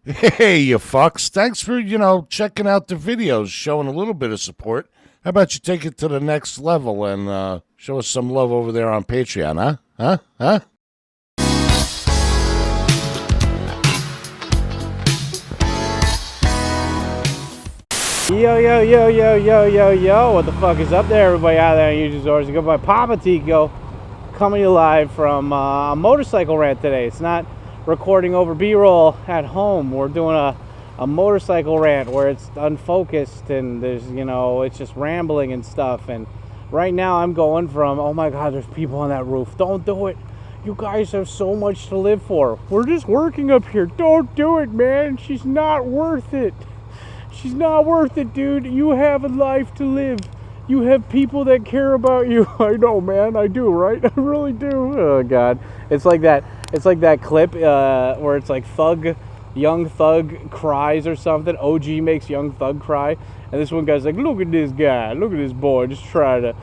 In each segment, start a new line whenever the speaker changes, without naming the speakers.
Hey, you fucks. Thanks for, checking out the videos, showing a little bit of support. How about you take it to the next level and show us some love over there on Patreon, huh? Huh? Huh?
Yo, yo, yo, yo, yo, yo, yo. What the fuck is up there, everybody out there on YouTube's orders? You go by Papa Tico, coming to you live from a motorcycle rant today. It's not recording over B-roll at home. We're doing a motorcycle rant where it's unfocused and there's, it's just rambling and stuff. And right now I'm going from, oh my God, there's people on that roof. Don't do it. You guys have so much to live for. We're just working up here. Don't do it, man. She's not worth it. She's not worth it, dude. You have a life to live. You have people that care about you. I know, man. I do, right? I really do. Oh God, it's like that. It's like that clip where it's like young Thug cries or something. OG makes Young Thug cry, and this one guy's like, "Look at this guy. Look at this boy. Just try to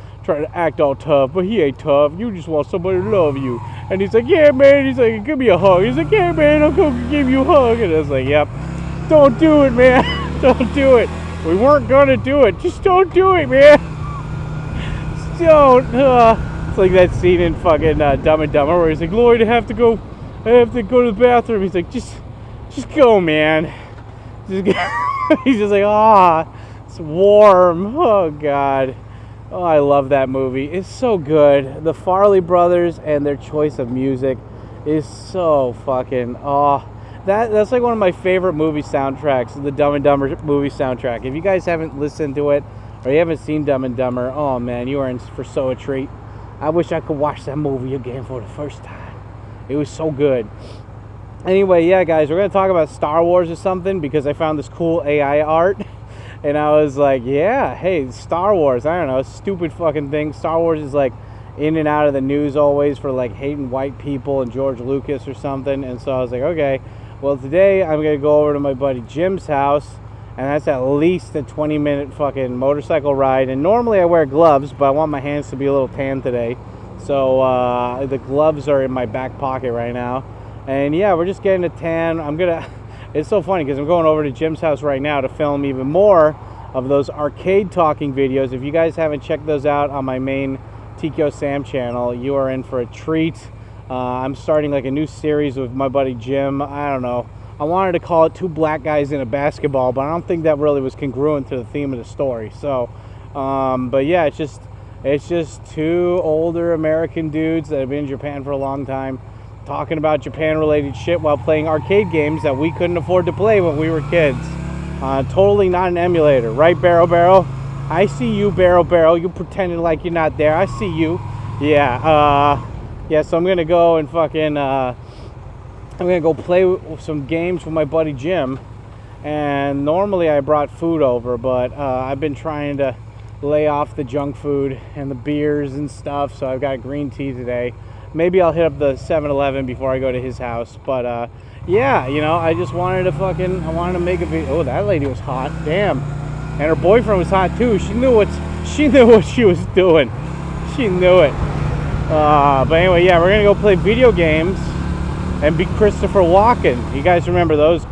act all tough, but he ain't tough. You just want somebody to love you." And he's like, "Yeah, man." He's like, "Give me a hug." He's like, "Yeah, man. I'll go give you a hug." And I was like, "Yep. Don't do it, man." Don't do it. We weren't gonna do it. Just don't do it, man. Don't. It's like that scene in fucking Dumb and Dumber where he's like, "Lloyd, I have to go to the bathroom." He's like, just go, man. He's just like, it's warm. Oh God. Oh, I love that movie. It's so good. The Farley brothers and their choice of music is so fucking That's like one of my favorite movie soundtracks, the Dumb and Dumber movie soundtrack. If you guys haven't listened to it or you haven't seen Dumb and Dumber, oh man, you are in for so a treat. I wish I could watch that movie again for the first time. It was so good. Anyway, yeah, guys, we're going to talk about Star Wars or something because I found this cool AI art. And I was like, yeah, hey, Star Wars, I don't know, stupid fucking thing. Star Wars is like in and out of the news always for like hating white people and George Lucas or something. And so I was like, okay. Well, today I'm going to go over to my buddy Jim's house, and that's at least a 20-minute fucking motorcycle ride. And normally I wear gloves, but I want my hands to be a little tan today. So the gloves are in my back pocket right now. And yeah, we're just getting a tan. It's so funny because I'm going over to Jim's house right now to film even more of those arcade talking videos. If you guys haven't checked those out on my main TKO Sam channel, you are in for a treat. I'm starting like a new series with my buddy Jim. I don't know. I wanted to call it Two Black Guys in a Basketball, but I don't think that really was congruent to the theme of the story. So, but yeah, it's just two older American dudes that have been in Japan for a long time talking about Japan-related shit while playing arcade games that we couldn't afford to play when we were kids. Totally not an emulator, right, Barrow? I see you, Barrow. You pretending like you're not there. I see you. Yeah. Yeah, so I'm going to go and fucking, I'm going to go play some games with my buddy Jim. And normally I brought food over, but I've been trying to lay off the junk food and the beers and stuff, so I've got green tea today. Maybe I'll hit up the 7-Eleven before I go to his house. But yeah, I just wanted to make a video. Oh, that lady was hot. Damn. And her boyfriend was hot too. She knew what she was doing. She knew it. But anyway, yeah, we're going to go play video games and be Christopher Walken. You guys remember those?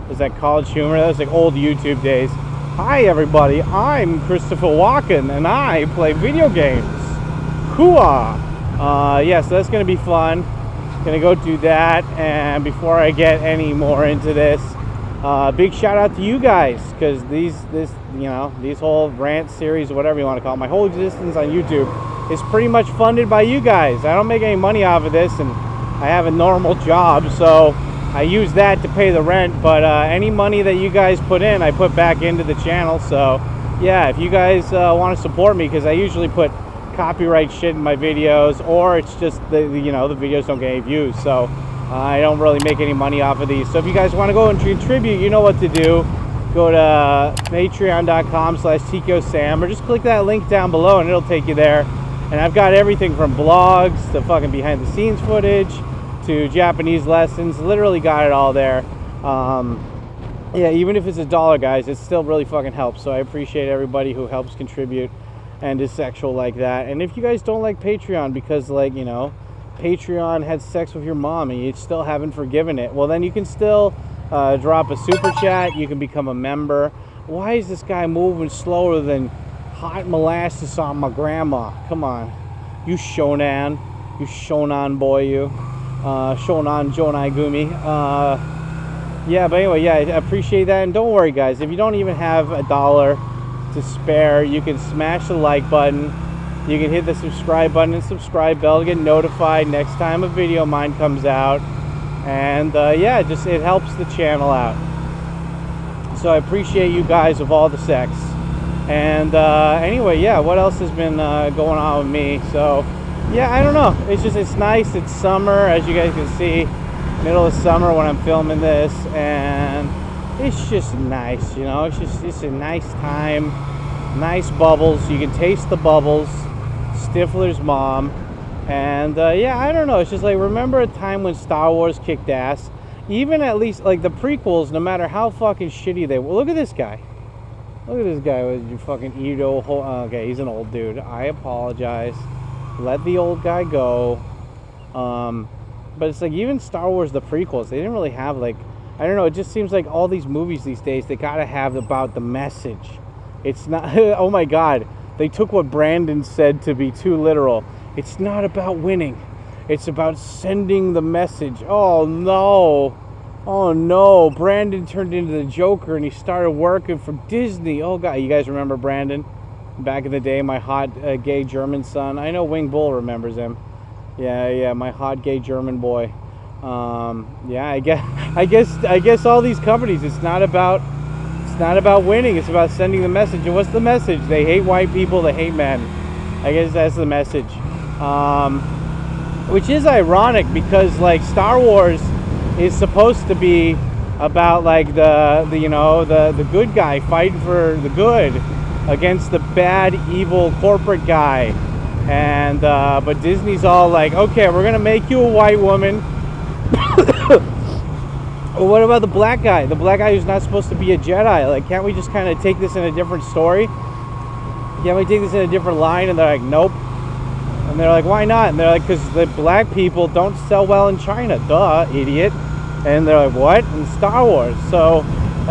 Was that College Humor? That was like old YouTube days. Hi, everybody. I'm Christopher Walken, and I play video games. Hooah! Yeah, so that's going to be fun. Going to go do that. And before I get any more into this, big shout out to you guys, because these whole rant series, or whatever you want to call it, my whole existence on YouTube is pretty much funded by you guys. I don't make any money off of this, and I have a normal job, so I use that to pay the rent. But any money that you guys put in, I put back into the channel. So yeah, if you guys want to support me, because I usually put copyright shit in my videos, or it's just the videos don't get any views, so I don't really make any money off of these. So if you guys want to go and contribute, you know what to do. Go to patreon.com/TKOSam, or just click that link down below and it'll take you there. And I've got everything from blogs to fucking behind the scenes footage to Japanese lessons. Literally got it all there. Yeah, even if it's $1, guys, it still really fucking helps. So I appreciate everybody who helps contribute and is sexual like that. And if you guys don't like Patreon because, Patreon had sex with your mom and you still haven't forgiven it, well, then you can still drop a super chat. You can become a member. Why is this guy moving slower than hot molasses on my grandma? Come on. You Shonan. You Shonan boy, you. Shonan Jonai Gumi. Yeah, but anyway, yeah, I appreciate that. And don't worry, guys. If you don't even have $1 to spare, you can smash the like button. You can hit the subscribe button and subscribe bell to get notified next time a video of mine comes out. And yeah, just it helps the channel out. So I appreciate you guys of all the sex. And anyway, yeah, what else has been going on with me? So yeah, I don't know. It's nice. It's summer, as you guys can see, middle of summer when I'm filming this, and it's just nice, you know. It's a nice time, nice bubbles. You can taste the bubbles. Stifler's mom. And yeah, I don't know. It's just like, remember a time when Star Wars kicked ass? Even at least like the prequels, no matter how fucking shitty they were. Look at this guy. Look at this guy with your fucking Edo. Okay, he's an old dude. I apologize. Let the old guy go. But it's like, even Star Wars, the prequels, they didn't really have like, I don't know. It just seems like all these movies these days, they gotta have about the message. It's not. Oh my God. They took what Brandon said to be too literal. It's not about winning. It's about sending the message. Oh no. Oh no. Brandon turned into the Joker and he started working for Disney. Oh God. You guys remember Brandon? Back in the day, my hot gay German son. I know Wing Bull remembers him. Yeah, my hot gay German boy. Yeah, I guess all these companies, it's not about winning. It's about sending the message. And what's the message? They hate white people. They hate men. I guess that's the message. Which is ironic because like Star Wars is supposed to be about like the good guy fighting for the good against the bad evil corporate guy, and but Disney's all like, okay, we're gonna make you a white woman. Well, what about the black guy? The black guy who's not supposed to be a Jedi? Like, can't we just kind of take this in a different story? Can't we take this in a different line? And they're like, nope. And they're like, why not? And they're like, because the black people don't sell well in China. Duh, idiot. And they're like, what? In Star Wars. So,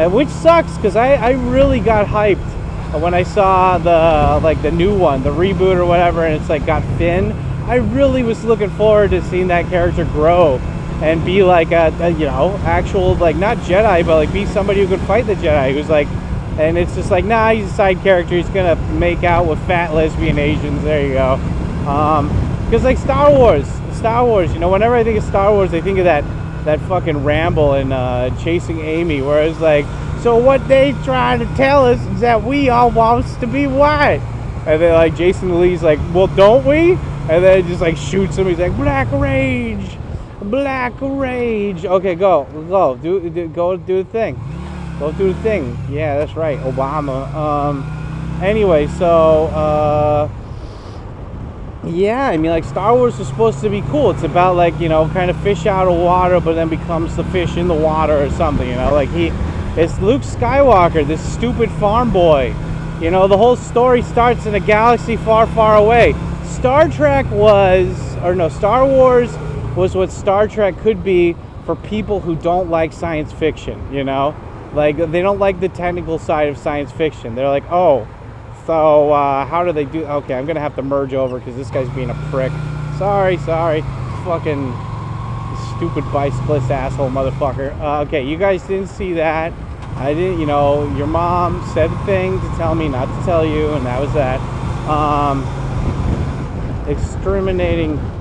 which sucks, because I really got hyped when I saw the new one, the reboot or whatever, and it's like got Finn. I really was looking forward to seeing that character grow and be like a actual, like, not Jedi, but like be somebody who could fight the Jedi, who's like, and it's just like, nah, he's a side character, he's gonna make out with fat lesbian Asians. There you go. Because like Star Wars, whenever I think of Star Wars, I think of that fucking ramble in Chasing Amy, where it's like, so what they trying to tell us is that we all wants to be white. And then like Jason Lee's like, well, don't we? And then it just like shoots him. He's like, black rage. Okay, go do the thing. Go do the thing. Yeah, that's right, Obama. Anyway, so yeah, I mean, like, Star Wars is supposed to be cool. It's about, like, kind of fish out of water, but then becomes the fish in the water or something, like it's Luke Skywalker, this stupid farm boy. The whole story starts in a galaxy far, far away. Star Wars was what Star Trek could be for people who don't like science fiction, Like, they don't like the technical side of science fiction. They're like, oh, so how do they do? Okay, I'm gonna have to merge over because this guy's being a prick. Sorry, fucking stupid bicyclist asshole motherfucker. Okay, you guys didn't see that. I didn't. Your mom said a thing to tell me not to tell you, and that was that.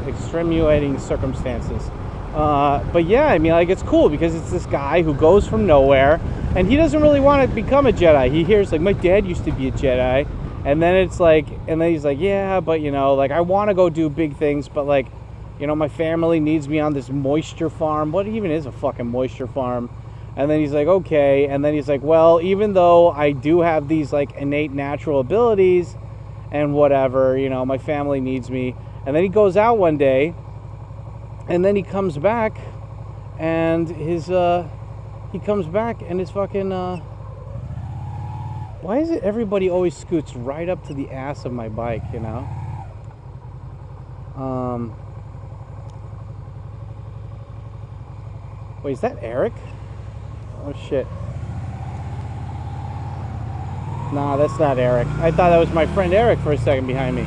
Extenuating circumstances. But yeah, I mean, like, it's cool because it's this guy who goes from nowhere, and he doesn't really want to become a Jedi. He hears, like, my dad used to be a Jedi, and then it's like, and then he's like, yeah, but, like, I want to go do big things, but, like, my family needs me on this moisture farm. What even is a fucking moisture farm? And then he's like, okay, and then he's like, well, even though I do have these, like, innate natural abilities and whatever, my family needs me. And then he goes out one day, and then he comes back, and his fucking, why is it everybody always scoots right up to the ass of my bike, Wait, is that Eric? Oh shit. Nah, that's not Eric. I thought that was my friend Eric for a second behind me.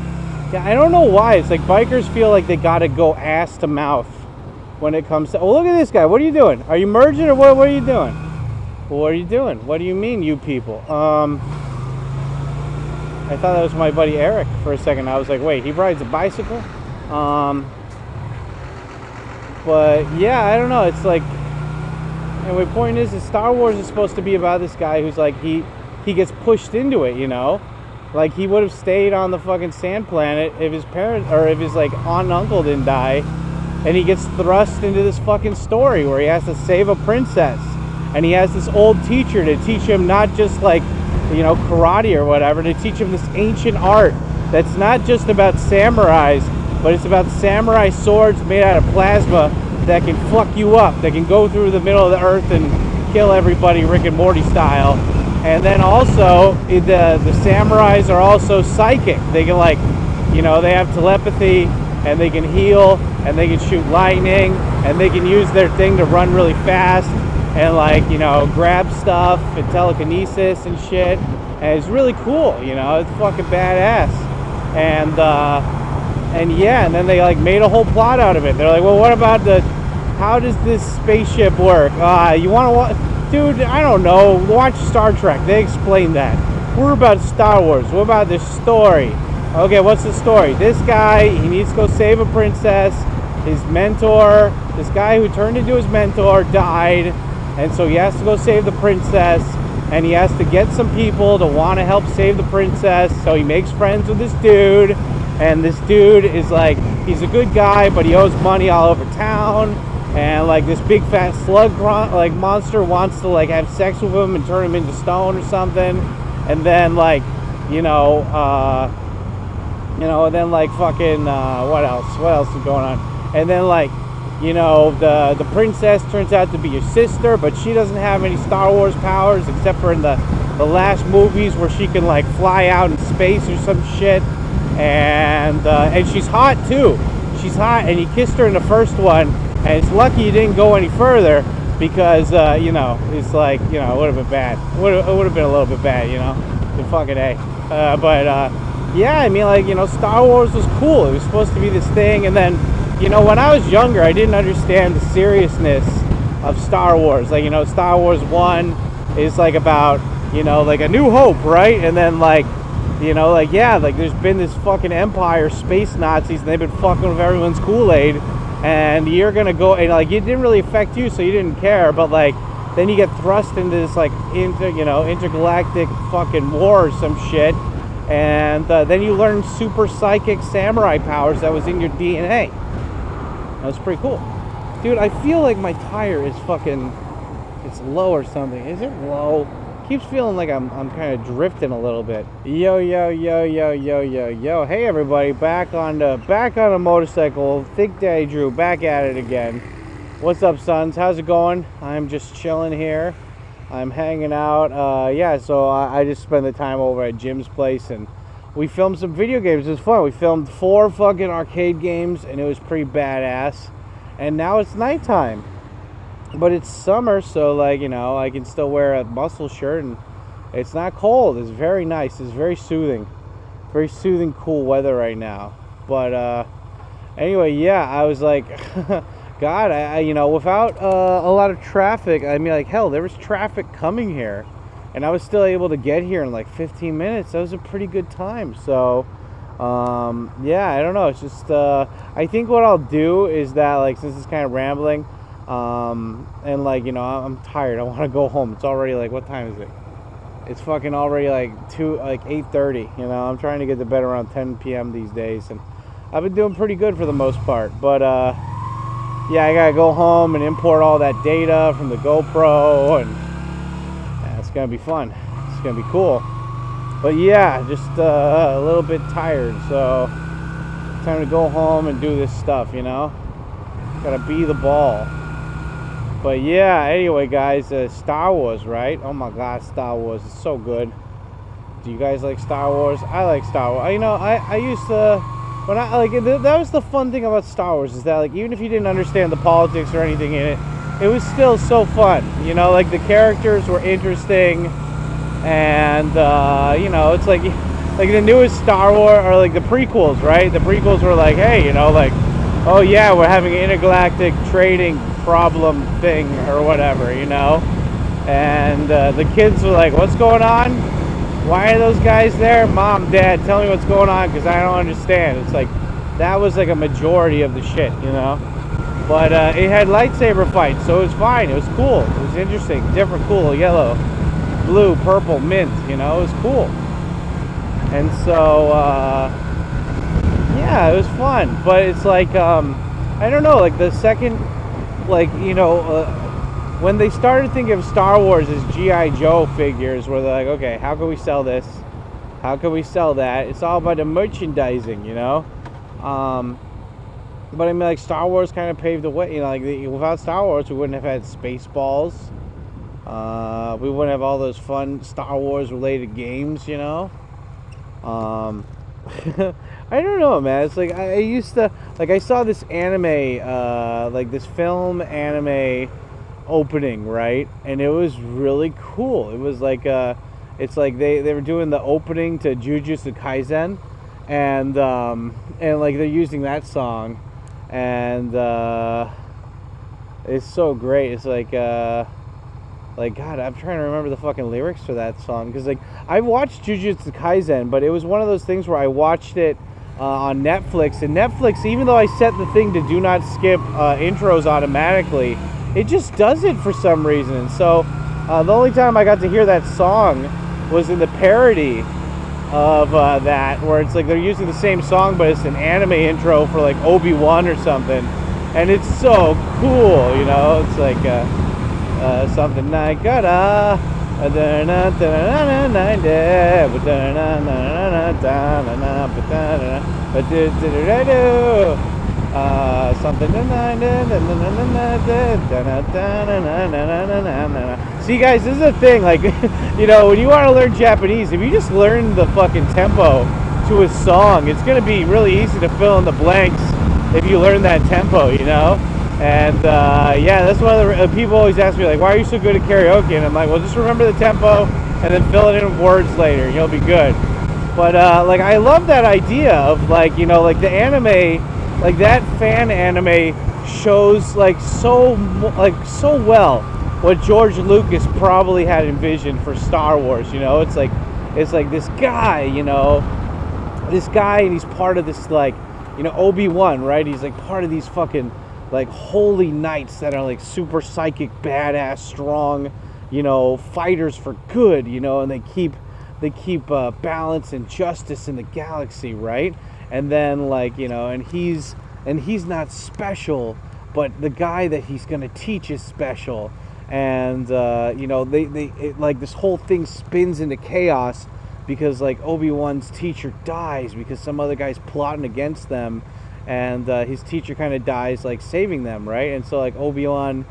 Yeah, I don't know why. It's like bikers feel like they gotta go ass to mouth when it comes to... Oh, look at this guy. What are you doing? Are you merging or what are you doing? What are you doing? What do you mean, you people? I thought that was my buddy Eric for a second. I was like, wait, he rides a bicycle? But yeah, I don't know. It's like... Anyway, point is Star Wars is supposed to be about this guy who's like, he gets pushed into it, you know? Like, he would have stayed on the fucking sand planet if his parents, or if his, like, aunt and uncle didn't die. And he gets thrust into this fucking story where he has to save a princess. And he has this old teacher to teach him not just, like, you know, karate or whatever, to teach him this ancient art that's not just about samurais, but it's about samurai swords made out of plasma that can fuck you up, that can go through the middle of the earth and kill everybody Rick and Morty style. And then also, the samurais are also psychic. They can, like, you know, they have telepathy, and they can heal, and they can shoot lightning, and they can use their thing to run really fast, and, like, you know, grab stuff, and telekinesis and shit. And it's really cool, you know, it's fucking badass. And yeah, and then they, like, made a whole plot out of it. They're like, well, what about how does this spaceship work? You want to... Dude, I don't know. Watch Star Trek. They explain that. We're about Star Wars. What about this story? Okay, what's the story? This guy, he needs to go save a princess. His mentor, this guy who turned into his mentor, died. And so he has to go save the princess. And he has to get some people to want to help save the princess. So he makes friends with this dude. And this dude is like, he's a good guy, but he owes money all over town. And, like, this big fat slug like monster wants to, like, have sex with him and turn him into stone or something. And then, like, and then, like, fucking what else is going on? And then, like, you know, the princess turns out to be your sister, but she doesn't have any Star Wars powers except for in the last movies where she can, like, fly out in space or some shit. And she's hot too. She's hot, and you kissed her in the first one. And it's lucky you didn't go any further because, you know, it's like, you know, it would have been bad. It would have been a little bit bad, you know, the fucking A. Yeah, I mean, like, you know, Star Wars was cool. It was supposed to be this thing. And then, you know, when I was younger, I didn't understand the seriousness of Star Wars. Like, you know, Star Wars 1 is, like, about, you know, like, A New Hope, right? And then, like, you know, like, yeah, like, there's been this fucking empire, space Nazis, and they've been fucking with everyone's Kool-Aid. And you're gonna go, and, like, it didn't really affect you, so you didn't care. But, like, then you get thrust into this, like, intergalactic fucking war or some shit. And then you learn super psychic samurai powers that was in your DNA. That was pretty cool. Dude, I feel like my tire is fucking, it's low or something. Is it low? Keeps feeling like I'm kind of drifting a little bit. Yo. Hey everybody, back on a motorcycle. Thick Daddy Drew, back at it again. What's up, sons? How's it going? I'm just chilling here. I'm hanging out. Yeah, so I just spent the time over at Jim's place, and we filmed some video games. It was fun. We filmed 4 fucking arcade games, and it was pretty badass. And now it's nighttime. But it's summer, so, like, you know, I can still wear a muscle shirt, and it's not cold. It's very nice. It's very soothing, cool weather right now. But anyway, yeah, I was like, God, I you know, without a lot of traffic, I mean, like, hell, there was traffic coming here, and I was still able to get here in like 15 minutes. That was a pretty good time. So yeah, I don't know. It's just I think what I'll do is that, like, since it's kind of rambling, and, like, you know, I'm tired. I want to go home. It's already, like, what time is it? It's fucking already like 8:30. You know, I'm trying to get to bed around 10 p.m. these days, and I've been doing pretty good for the most part. But yeah, I gotta go home and import all that data from the GoPro, and yeah, it's gonna be fun. It's gonna be cool. But yeah, just a little bit tired, so time to go home and do this stuff. You know, gotta be the ball. But yeah, anyway, guys, Star Wars, right? Oh my God, Star Wars is so good. Do you guys like Star Wars? I like Star Wars. You know, I used to, when I, like, that was the fun thing about Star Wars, is that, like, even if you didn't understand the politics or anything in it, it was still so fun. You know, like the characters were interesting, and you know, it's like the newest Star Wars or like the prequels, right? The prequels were like, hey, you know, like, oh yeah, we're having an intergalactic trading problem thing or whatever, you know, and the kids were like, what's going on? Why are those guys there? Mom, Dad, tell me what's going on, because I don't understand. It's like, that was like a majority of the shit, you know. But it had lightsaber fights, so it was fine. It was cool. It was interesting, different, cool, yellow, blue, purple, mint, you know. It was cool. And so, yeah, it was fun. But it's like, I don't know, like the second, like, you know, when they started thinking of Star Wars as G.I. Joe figures, where they're like, okay, how can we sell this? How can we sell that? It's all about the merchandising, you know? But I mean, like, Star Wars kind of paved the way, you know, like, without Star Wars, we wouldn't have had Spaceballs. We wouldn't have all those fun Star Wars related games, you know? I don't know, man. It's like, I used to, like, I saw this anime, like, this film anime opening, right? And it was really cool. It was like, it's like they were doing the opening to Jujutsu Kaisen, and like, they're using that song. And it's so great. It's like God, I'm trying to remember the fucking lyrics for that song, because like I watched Jujutsu Kaisen, but it was one of those things where I watched it on Netflix, and Netflix, even though I set the thing to do not skip intros automatically, it just does it for some reason. And so the only time I got to hear that song was in the parody of that, where it's like they're using the same song, but it's an anime intro for like Obi-Wan or something, and it's so cool, you know. It's like something like something. See, guys, this is a thing. Like, you know, when you want to learn Japanese, if you just learn the fucking tempo to a song, it's gonna be really easy to fill in the blanks if you learn that tempo, you know. And yeah, that's one of the people always ask me, like, why are you so good at karaoke? And I'm like, well, just remember the tempo and then fill it in with words later, and you'll be good. But like, I love that idea of, like, you know, like the anime, like that fan anime shows like so well what George Lucas probably had envisioned for Star Wars. You know, it's like this guy, you know, and he's part of this, like, you know, Obi-Wan, right? He's like part of these fucking like holy knights that are like super psychic, badass, strong, you know, fighters for good, you know, and they keep balance and justice in the galaxy, right? And then, like, you know, and he's not special, but the guy that he's gonna teach is special. And you know, like, this whole thing spins into chaos because, like, Obi-Wan's teacher dies because some other guy's plotting against them, and his teacher kind of dies, like, saving them, right? And so, like, Obi-Wan,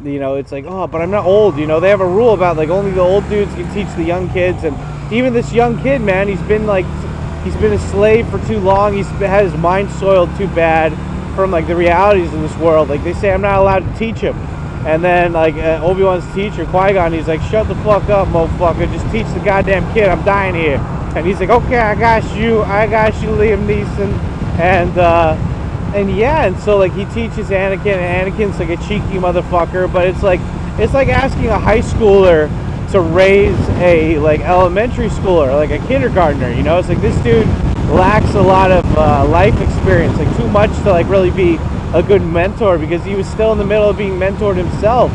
you know, it's like, oh, but I'm not old, you know. They have a rule about, like, only the old dudes can teach the young kids. And even this young kid, man, he's been a slave for too long. He's had his mind soiled too bad from, like, the realities of this world. Like, they say I'm not allowed to teach him. And then, like, Obi-Wan's teacher, Qui-Gon, he's like, shut the fuck up, motherfucker. Just teach the goddamn kid. I'm dying here. And he's like, okay, I got you, Liam Neeson. And yeah, and so, like, he teaches Anakin, and Anakin's like a cheeky motherfucker. But it's like asking a high schooler to raise a, like, elementary schooler, like a kindergartner, you know. It's like, this dude lacks a lot of life experience, like, too much to, like, really be a good mentor, because he was still in the middle of being mentored himself.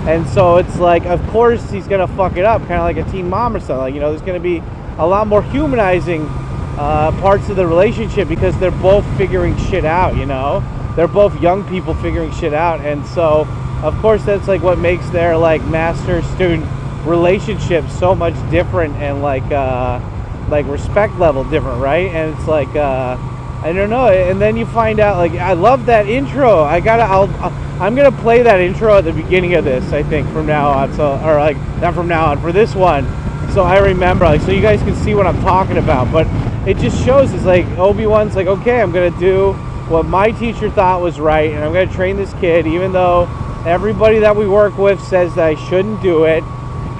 And so it's like, of course he's gonna fuck it up, kind of like a teen mom or something. Like, you know, there's gonna be a lot more humanizing parts of the relationship, because they're both figuring shit out, you know. They're both young people figuring shit out. And so, of course, that's, like, what makes their, like, master-student relationship so much different, and like respect level different, right? And it's like, I don't know. And then you find out, like, I love that intro. I'm gonna play that intro at the beginning of this, I think, from now on. So, or like, not from now on, for this one, so I remember, like, so you guys can see what I'm talking about. But it just shows, it's like Obi-Wan's like, okay, I'm gonna do what my teacher thought was right, and I'm gonna train this kid, even though everybody that we work with says that I shouldn't do it,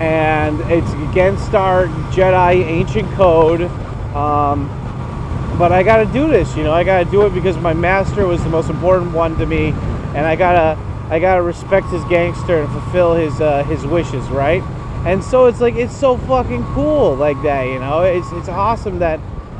and it's against our Jedi ancient code. But I gotta do this, you know. I gotta do it because my master was the most important one to me, and I gotta respect his gangster and fulfill his wishes, right? And so it's like, it's so fucking cool like that, you know. It's awesome that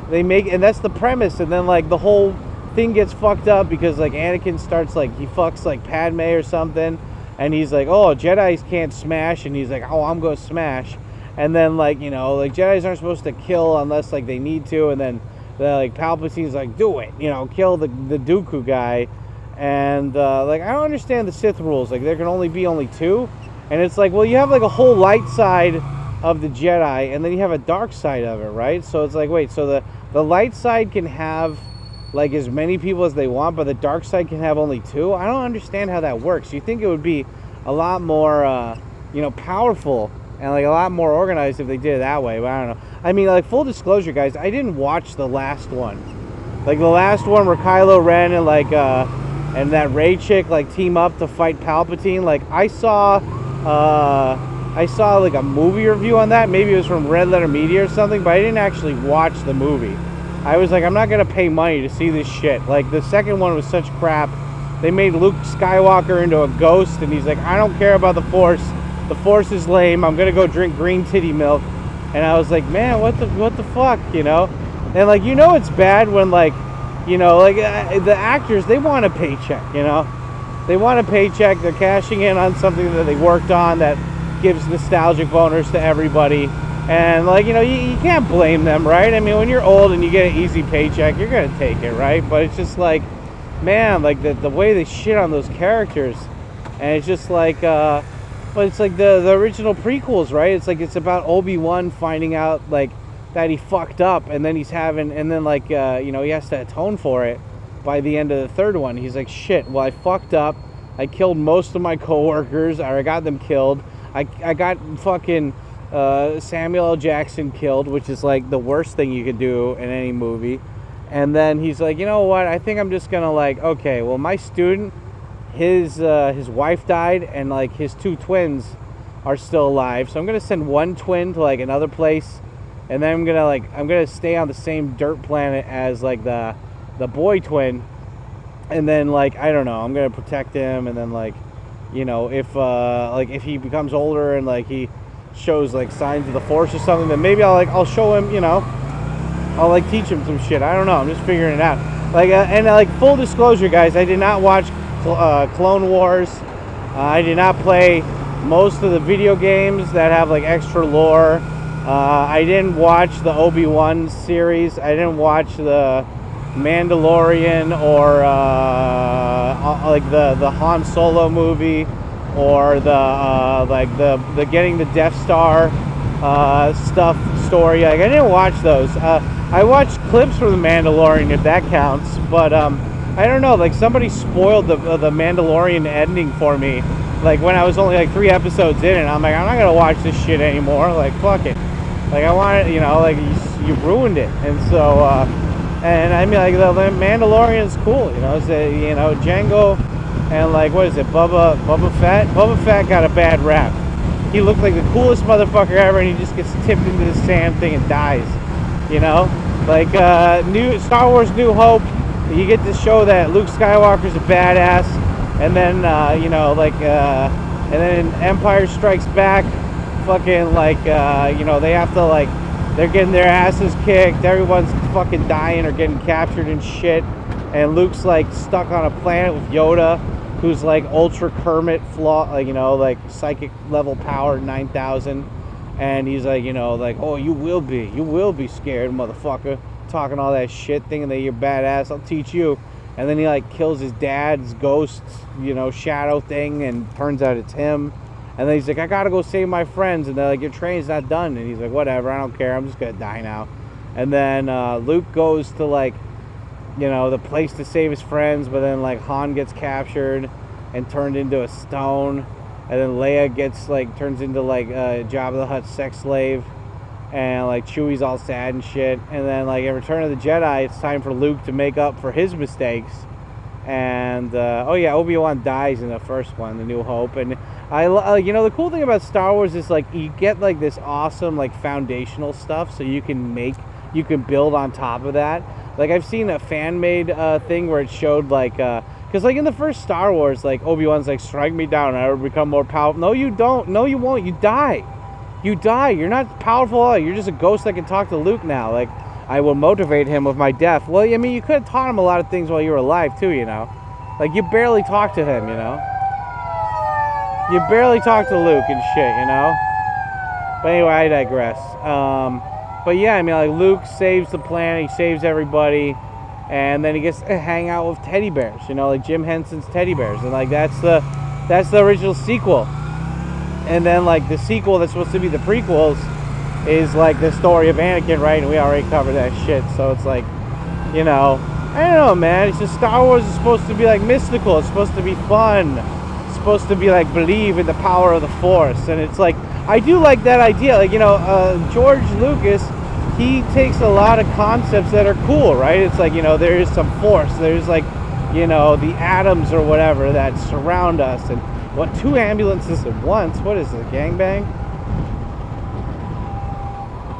they make, and that's the premise. And then like the whole thing gets fucked up because like Anakin starts like, he fucks like Padme or something, and he's like, oh, Jedis can't smash, and he's like, oh, I'm gonna smash. And then like, you know, like Jedis aren't supposed to kill unless like they need to, and then like Palpatine's like, do it, you know, kill the Dooku guy. And like, I don't understand the Sith rules. Like, there can only be two, and it's like, well, you have like a whole light side of the Jedi, and then you have a dark side of it, right? So it's like, wait, so the light side can have like as many people as they want, but the dark side can have only two? I don't understand how that works. You think it would be a lot more you know, powerful and like a lot more organized if they did it that way, but I don't know. I mean, like, full disclosure, guys, I didn't watch the last one. Like the last one where Kylo Ren and like and that Rey chick like team up to fight Palpatine. Like I saw like a movie review on that. Maybe it was from Red Letter Media or something, but I didn't actually watch the movie. I was like, I'm not gonna pay money to see this shit. Like the second one was such crap. They made Luke Skywalker into a ghost, and he's like, I don't care about the Force. The Force is lame. I'm gonna go drink green titty milk. And I was like, man, what the fuck, you know? And like, you know, it's bad when like, you know, like the actors, they want a paycheck, you know? They want a paycheck. They're cashing in on something that they worked on that gives nostalgic boners to everybody. And like, you know, you can't blame them, right? I mean, when you're old and you get an easy paycheck, you're gonna take it, right? But it's just like, man, like the way they shit on those characters, and it's just like, but it's like the original prequels, right? It's like, it's about Obi-Wan finding out like that he fucked up, and then and then like you know, he has to atone for it by the end of the third one. He's like, shit, well, I fucked up. I killed most of my coworkers, or I got them killed. I got fucking Samuel L. Jackson killed, which is like the worst thing you could do in any movie. And then he's like, you know what? I think I'm just gonna like, okay, well, my student, his wife died, and like his two twins are still alive. So I'm gonna send one twin to like another place, and then I'm gonna stay on the same dirt planet as like the boy twin, and then like, I don't know, I'm gonna protect him, and then like, you know, if he becomes older and like he shows like signs of the Force or something, then maybe I'll show him, you know, I'll like teach him some shit. I don't know, I'm just figuring it out. Like and like, full disclosure, guys, I did not watch Clone Wars. I did not play most of the video games that have like extra lore. I didn't watch the Obi-Wan series. I didn't watch the Mandalorian, or like the Han Solo movie, or the getting the Death Star story. Like, I didn't watch those. I watched clips from the Mandalorian, if that counts, but I don't know, like somebody spoiled the Mandalorian ending for me, like when I was only like 3 episodes in, and I'm like, I'm not gonna watch this shit anymore. Like, fuck it. Like, I want it, you know, like you ruined it. And so and I mean, like, the Mandalorian is cool, you know. It's you know, Django and like, what is it, Boba Fett? Boba Fett got a bad rap. He looked like the coolest motherfucker ever, and he just gets tipped into the sand thing and dies, you know. Like new Star Wars New Hope, you get to show that Luke Skywalker's a badass, and then you know, like and then Empire Strikes Back, fucking like you know, they have to like, they're getting their asses kicked, everyone's fucking dying or getting captured and shit, and Luke's like stuck on a planet with Yoda, who's like ultra Kermit like, you know, like psychic level power 9,000, and he's like, you know, like, oh, you will be scared, motherfucker, talking all that shit, thinking that you're badass, I'll teach you. And then he like kills his dad's ghost, you know, shadow thing, and turns out it's him. And then he's like, I gotta go save my friends, and they're like, your train's not done. And he's like, whatever, I don't care, I'm just gonna die now. And then Luke goes to like, you know, the place to save his friends, but then like Han gets captured and turned into a stone, and then Leia gets like, turns into like Jabba the Hutt's sex slave, and like Chewie's all sad and shit. And then like in Return of the Jedi, it's time for Luke to make up for his mistakes, And oh yeah, Obi-Wan dies in the first one, The New Hope. And you know, the cool thing about Star Wars is like you get like this awesome like foundational stuff, so you can build on top of that. Like I've seen a fan made thing where it showed like because like in the first Star Wars, like Obi-Wan's like, strike me down and I will become more powerful. No, you don't. No, you won't. You die. You die. You're not powerful at all. You're just a ghost that can talk to Luke now. Like, I will motivate him with my death. Well, I mean, you could have taught him a lot of things while you were alive, too, you know? Like, you barely talked to him, you know? You barely talked to Luke and shit, you know? But anyway, I digress. But yeah, I mean, like, Luke saves the planet. He saves everybody. And then he gets to hang out with teddy bears, you know, like Jim Henson's teddy bears. And, like, that's the original sequel. And then, like, the sequel that's supposed to be the prequels is, like, the story of Anakin, right? And we already covered that shit. So it's like, you know, I don't know, man. It's just Star Wars is supposed to be, like, mystical. It's supposed to be fun. It's supposed to be, like, believe in the power of the Force. And it's like, I do like that idea. Like, you know, George Lucas, he takes a lot of concepts that are cool, right? It's like, you know, there is some force. There's like, you know, the atoms or whatever that surround us. And what, 2 ambulances at once? What is it, gangbang?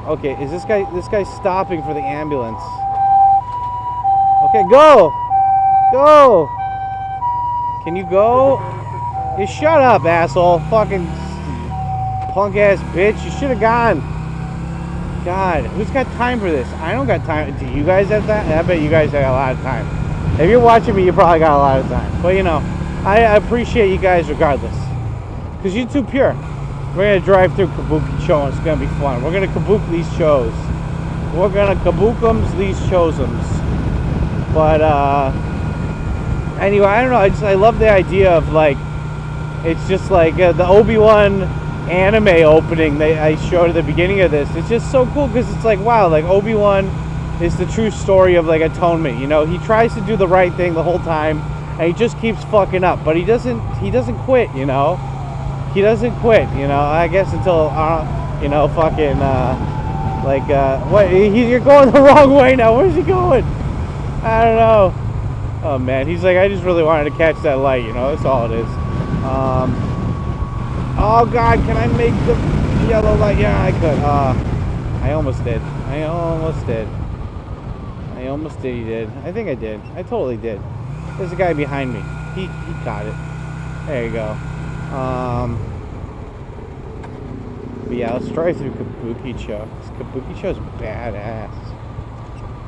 Okay, is this guy stopping for the ambulance? Okay, go! Go! Can you go? You shut up, asshole. Fucking punk ass bitch. You should have gone. God, who's got time for this? I don't got time. Do you guys have that? I bet you guys have a lot of time. If you're watching me, you probably got a lot of time. But you know, I appreciate you guys regardless. Because you're too pure. We're going to drive through Kabuki Cho and it's going to be fun. We're going to kabuki these shows. We're going to kabuki these showsums. But anyway, I don't know. I love the idea of like, it's just like the Obi-Wan anime opening I showed at the beginning of this. It's just so cool because it's like, wow, like Obi-Wan is the true story of like atonement. You know, he tries to do the right thing the whole time and he just keeps fucking up, but he doesn't quit, you know. He doesn't quit, you know. I guess until you know, fucking what, you're going the wrong way now. Where's he going? I don't know. Oh man, he's like, I just really wanted to catch that light, you know. That's all it is. Oh God, can I make the yellow light? Yeah, I could. I almost did. I almost did. He did. I think I did. I totally did. There's a guy behind me. He caught it. There you go. But yeah, let's drive through Kabuki Cho. Kabuki Cho's badass.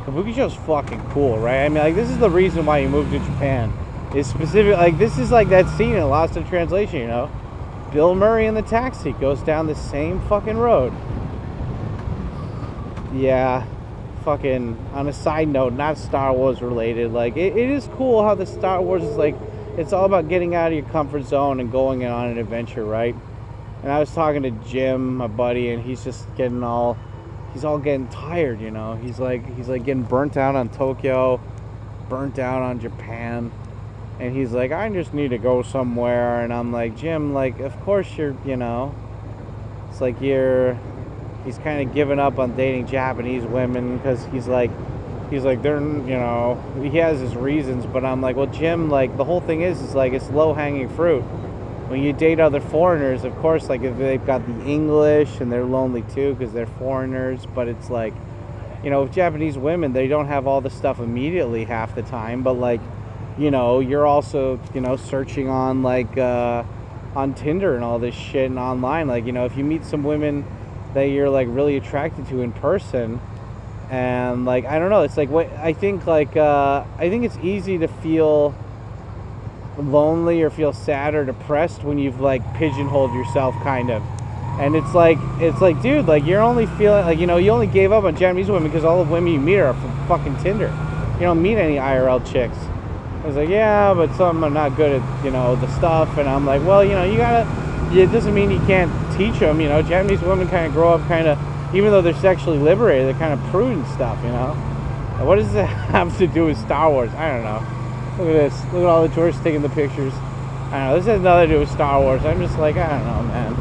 Kabuki Cho's fucking cool, right? I mean, like, this is the reason why you moved to Japan. It's specific, like, this is like that scene in Lost in Translation, you know? Bill Murray in the taxi goes down the same fucking road. Yeah, fucking, on a side note, not Star Wars related, like, it is cool how the Star Wars is like, it's all about getting out of your comfort zone and going on an adventure, right? And I was talking to Jim, my buddy, and he's just getting he's all getting tired, you know? He's like getting burnt out on Tokyo, burnt out on Japan. And he's like, I just need to go somewhere. And I'm like, Jim, like, of course you're, you know, it's like he's kind of given up on dating Japanese women because he's like, they're, you know, he has his reasons. But I'm like, well, Jim, like, the whole thing is like, it's low-hanging fruit. When you date other foreigners, of course, like, if they've got the English and they're lonely too because they're foreigners. But it's like, you know, with Japanese women, they don't have all the stuff immediately half the time. But, like, you know, you're also, you know, searching on, like, on Tinder and all this shit and online. Like, you know, if you meet some women that you're, like, really attracted to in person, and, like, I don't know, it's like, what I think, like, I think it's easy to feel lonely or feel sad or depressed when you've, like, pigeonholed yourself, kind of. And it's like, dude, like, you're only feeling, like, you know, you only gave up on Japanese women because all the women you meet are from fucking Tinder. You don't meet any IRL chicks. I was like, yeah, but some are not good at, you know, the stuff. And I'm like, well, you know, it doesn't mean you can't teach them, you know. Japanese women kind of grow up kind of, even though they're sexually liberated, they're kind of prude and stuff, you know. And what does that have to do with Star Wars? I don't know. Look at this. Look at all the tourists taking the pictures. I don't know. This has nothing to do with Star Wars. I'm just like, I don't know, man.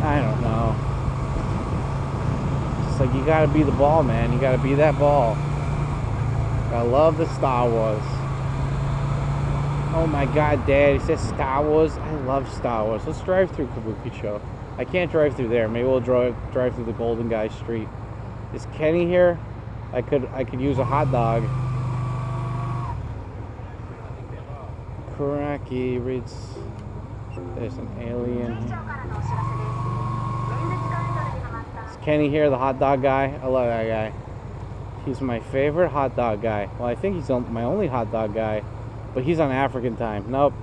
I don't know. It's like, you gotta be the ball, man. You gotta be that ball. I love the Star Wars. Oh my god, Dad, he says Star Wars. I love Star Wars. Let's drive through Kabukicho. I can't drive through there. Maybe we'll drive through the Golden Guy Street. Is Kenny here? I could use a hot dog. Kuraki reads. There's an alien here. Is Kenny here, the hot dog guy? I love that guy. He's my favorite hot dog guy. Well, I think he's my only hot dog guy, but he's on African time. Nope.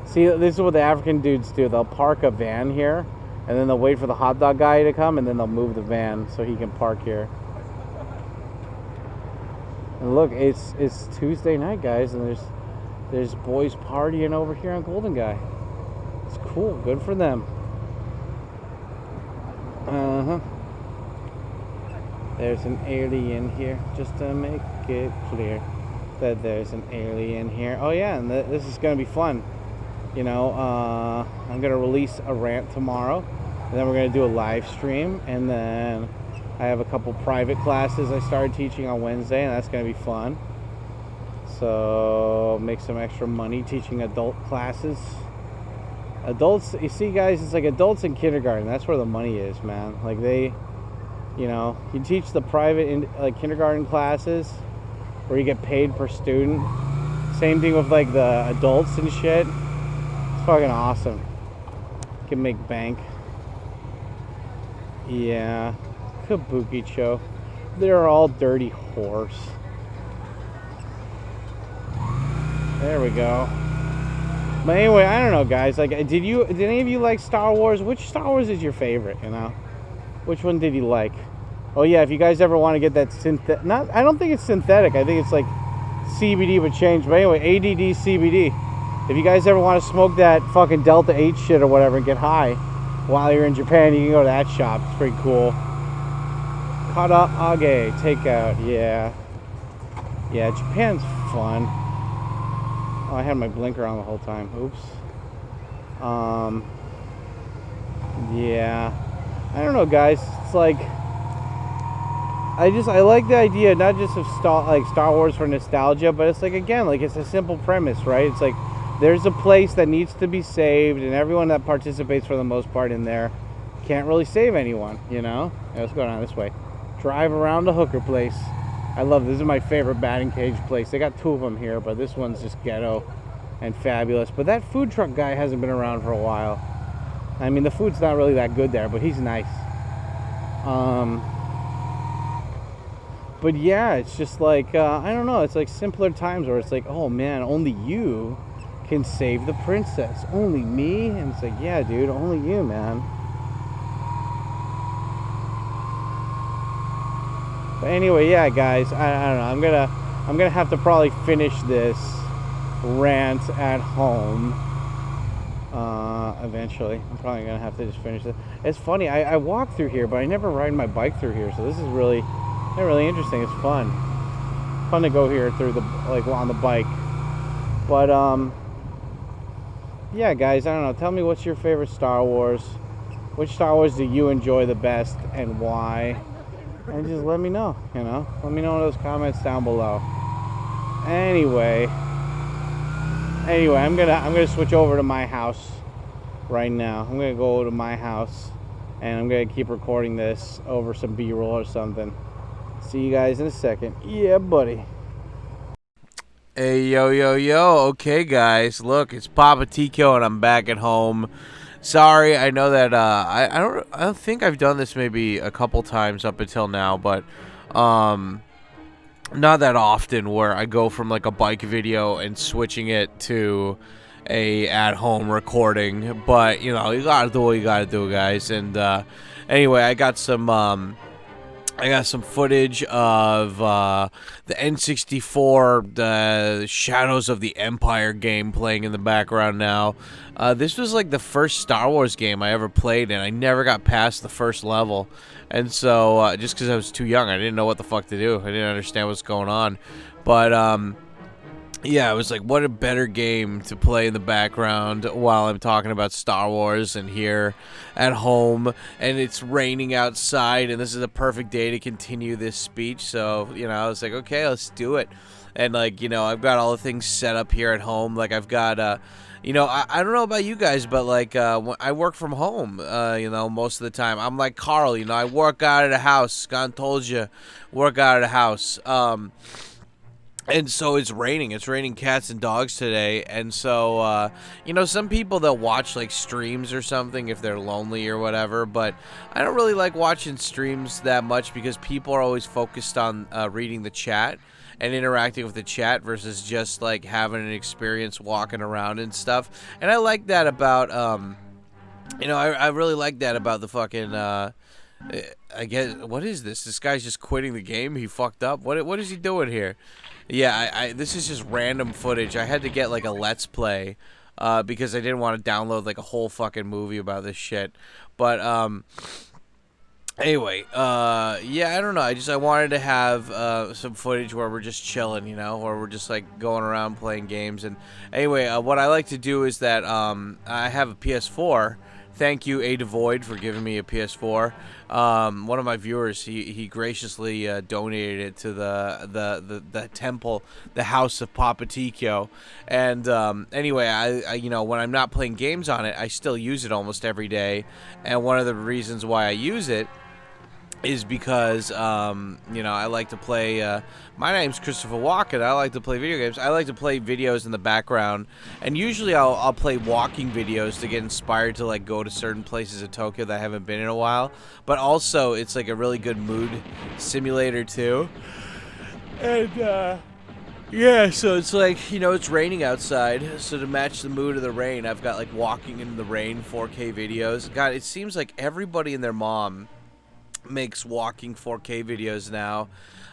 See, this is what the African dudes do. They'll park a van here, and then they'll wait for the hot dog guy to come, and then they'll move the van so he can park here. And look, it's Tuesday night, guys, and there's boys partying over here on Golden Guy. It's cool. Good for them. There's an alien here, just to make it clear that there's an alien here. Oh yeah, and this is gonna be fun. You know, I'm gonna release a rant tomorrow, and then we're gonna do a live stream, and then I have a couple private classes I started teaching on Wednesday, and that's gonna be fun. So make some extra money teaching adult classes. Adults, you see, guys, it's like adults in kindergarten. That's where the money is, man. Like you know, you teach the private kindergarten classes where you get paid per student. Same thing with like the adults and shit. It's fucking awesome. You can make bank. Yeah. Kabukicho. They're all dirty whores. There we go. But anyway, I don't know, guys. Like, did any of you like Star Wars? Which Star Wars is your favorite? You know, which one did you like? Oh yeah, if you guys ever want to get that I don't think it's synthetic. I think it's like CBD but changed. But anyway, ADD CBD. If you guys ever want to smoke that fucking Delta 8 shit or whatever and get high while you're in Japan, you can go to that shop. It's pretty cool. Kata Age takeout. Yeah. Yeah, Japan's fun. Oh, I had my blinker on the whole time. Oops. Yeah. I don't know, guys. It's like I like the idea not just of Star Wars for nostalgia, but it's like, again, like, it's a simple premise, right? It's like there's a place that needs to be saved, and everyone that participates for the most part in there can't really save anyone, you know? Yeah, let's go down this way. Drive around the hooker place. I love this. Is my favorite batting cage place. They got two of them here, but this one's just ghetto and fabulous. But that food truck guy hasn't been around for a while. I mean, the food's not really that good there, but he's nice. But yeah, it's just like, I don't know, it's like simpler times where it's like, oh man, only you can save the princess. Only me? And it's like, yeah, dude, only you, man. But anyway, yeah, guys, I don't know. I'm gonna have to probably finish this rant at home eventually. I'm probably gonna have to just finish it. It's funny, I walk through here, but I never ride my bike through here, so this is really interesting. It's fun to go here through the on the bike. But yeah, guys, I don't know, tell me, what's your favorite Star Wars? Which Star Wars do you enjoy the best and why? And just let me know, you know, let me know in those comments down below. Anyway, I'm gonna switch over to my house right now. I'm gonna go to my house, and I'm gonna keep recording this over some B-roll or something. See you guys in a second. Yeah, buddy.
Hey, yo. Okay, guys, look, it's Papa Tico, and I'm back at home. Sorry, I know that I don't think I've done this maybe a couple times up until now, but not that often, where I go from like a bike video and switching it to a at-home recording. But you know, you gotta do what you gotta do, guys. And anyway, I got some footage of the N64, the Shadows of the Empire game playing in the background now. This was like the first Star Wars game I ever played, and I never got past the first level. And so, just because I was too young, I didn't know what the fuck to do. I didn't understand what's going on. But, yeah, it was like, what a better game to play in the background while I'm talking about Star Wars and here at home, and it's raining outside, and this is a perfect day to continue this speech. So, you know, I was like, okay, let's do it. and like, you know, I've got all the things set up here at home. Like I've got you know, I don't know about you guys, but like I work from home, you know, most of the time. I'm like Carl, you know, I work out of the house. Scott told you, work out of the house. And so it's raining. It's raining cats and dogs today. And so, you know, some people, they'll watch like streams or something if they're lonely or whatever. But I don't really like watching streams that much because people are always focused on reading the chat and interacting with the chat versus just like having an experience walking around and stuff. And I like that about, you know, I really like that about the fucking, I guess, what is this? This guy's just quitting the game? He fucked up? What is he doing here? Yeah, this is just random footage. I had to get like a Let's Play because I didn't want to download like a whole fucking movie about this shit. But anyway, yeah, I don't know. I wanted to have some footage where we're just chilling, you know, or we're just like going around playing games. And anyway, what I like to do is that I have a PS4. Thank you, ADVJapan, for giving me a PS4. One of my viewers, he graciously donated it to the temple, the house of Papaticchio. And anyway, I you know, when I'm not playing games on it, I still use it almost every day. And one of the reasons why I use it is because, you know, I like to play, my name's Christopher Walken, I like to play video games. I like to play videos in the background, and usually I'll play walking videos to get inspired to, like, go to certain places in Tokyo that I haven't been in a while. But also, it's, like, a really good mood simulator, too. And, yeah, so it's like, you know, it's raining outside, so to match the mood of the rain, I've got, like, walking in the rain 4K videos. God, it seems like everybody and their mom makes walking 4K videos now,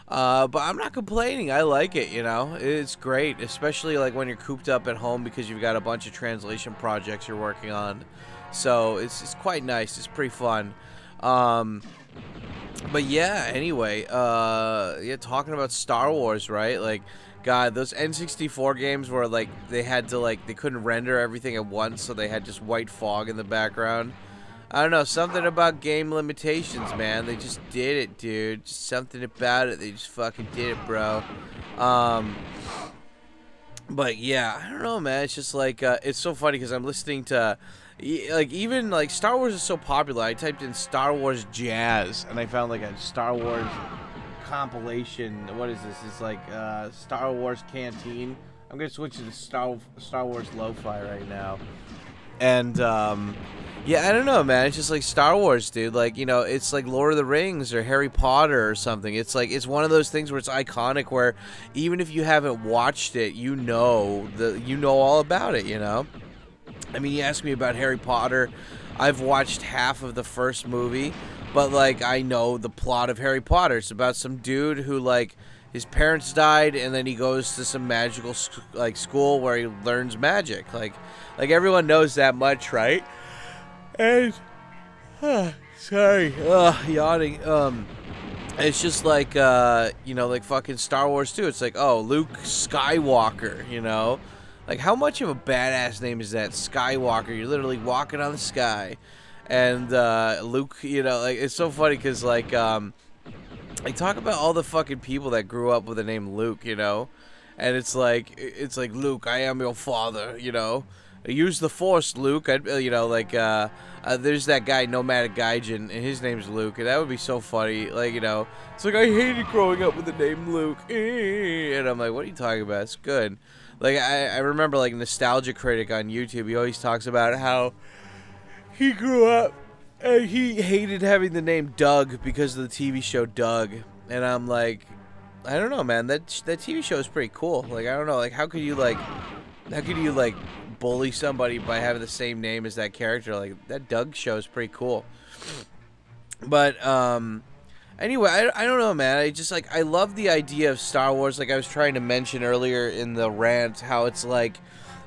but I'm not complaining. I like it, you know. It's great, especially like when you're cooped up at home because you've got a bunch of translation projects you're working on. So it's quite nice. It's pretty fun. But yeah, anyway, yeah, talking about Star Wars, right? Like, God, those N64 games where like they had to like they couldn't render everything at once, so they had just white fog in the background. I don't know, something about game limitations, man. They just did it, dude. Just something about it. They just fucking did it, bro. But yeah, I don't know, man. It's just like, it's so funny because I'm listening to, like, even like Star Wars is so popular. I typed in Star Wars jazz and I found like a Star Wars compilation. What is this? It's like Star Wars Canteen. I'm gonna switch to the Star Wars lo-fi right now. And yeah, I don't know, man. It's just like Star Wars, dude. Like, you know, it's like Lord of the Rings or Harry Potter or something. It's like, it's one of those things where it's iconic, where even if you haven't watched it, you know all about it, you know. I mean, you ask me about Harry Potter, I've watched half of the first movie, but like I know the plot of Harry Potter. It's about some dude who, like, his parents died, and then he goes to some magical school where he learns magic. Like everyone knows that much, right? And sorry, yawning. It's just like you know, like fucking Star Wars too. It's like, oh, Luke Skywalker, you know, like how much of a badass name is that, Skywalker? You're literally walking on the sky, and Luke, you know, like it's so funny because like I talk about all the fucking people that grew up with the name Luke, you know, and it's like Luke, I am your father, you know. Use the Force, Luke. You know, like there's that guy, Nomadic Gaijin, and his name's Luke, and that would be so funny. Like, you know, it's like I hated growing up with the name Luke, and I'm like, what are you talking about? It's good. Like I remember, like, Nostalgia Critic on YouTube. He always talks about how he grew up and he hated having the name Doug because of the TV show Doug, and I'm like, I don't know, man. That TV show is pretty cool. Like, I don't know, like how could you bully somebody by having the same name as that character? Like, that Doug show is pretty cool. But anyway, I don't know, man. I just, like, I love the idea of Star Wars. Like I was trying to mention earlier in the rant, how it's like,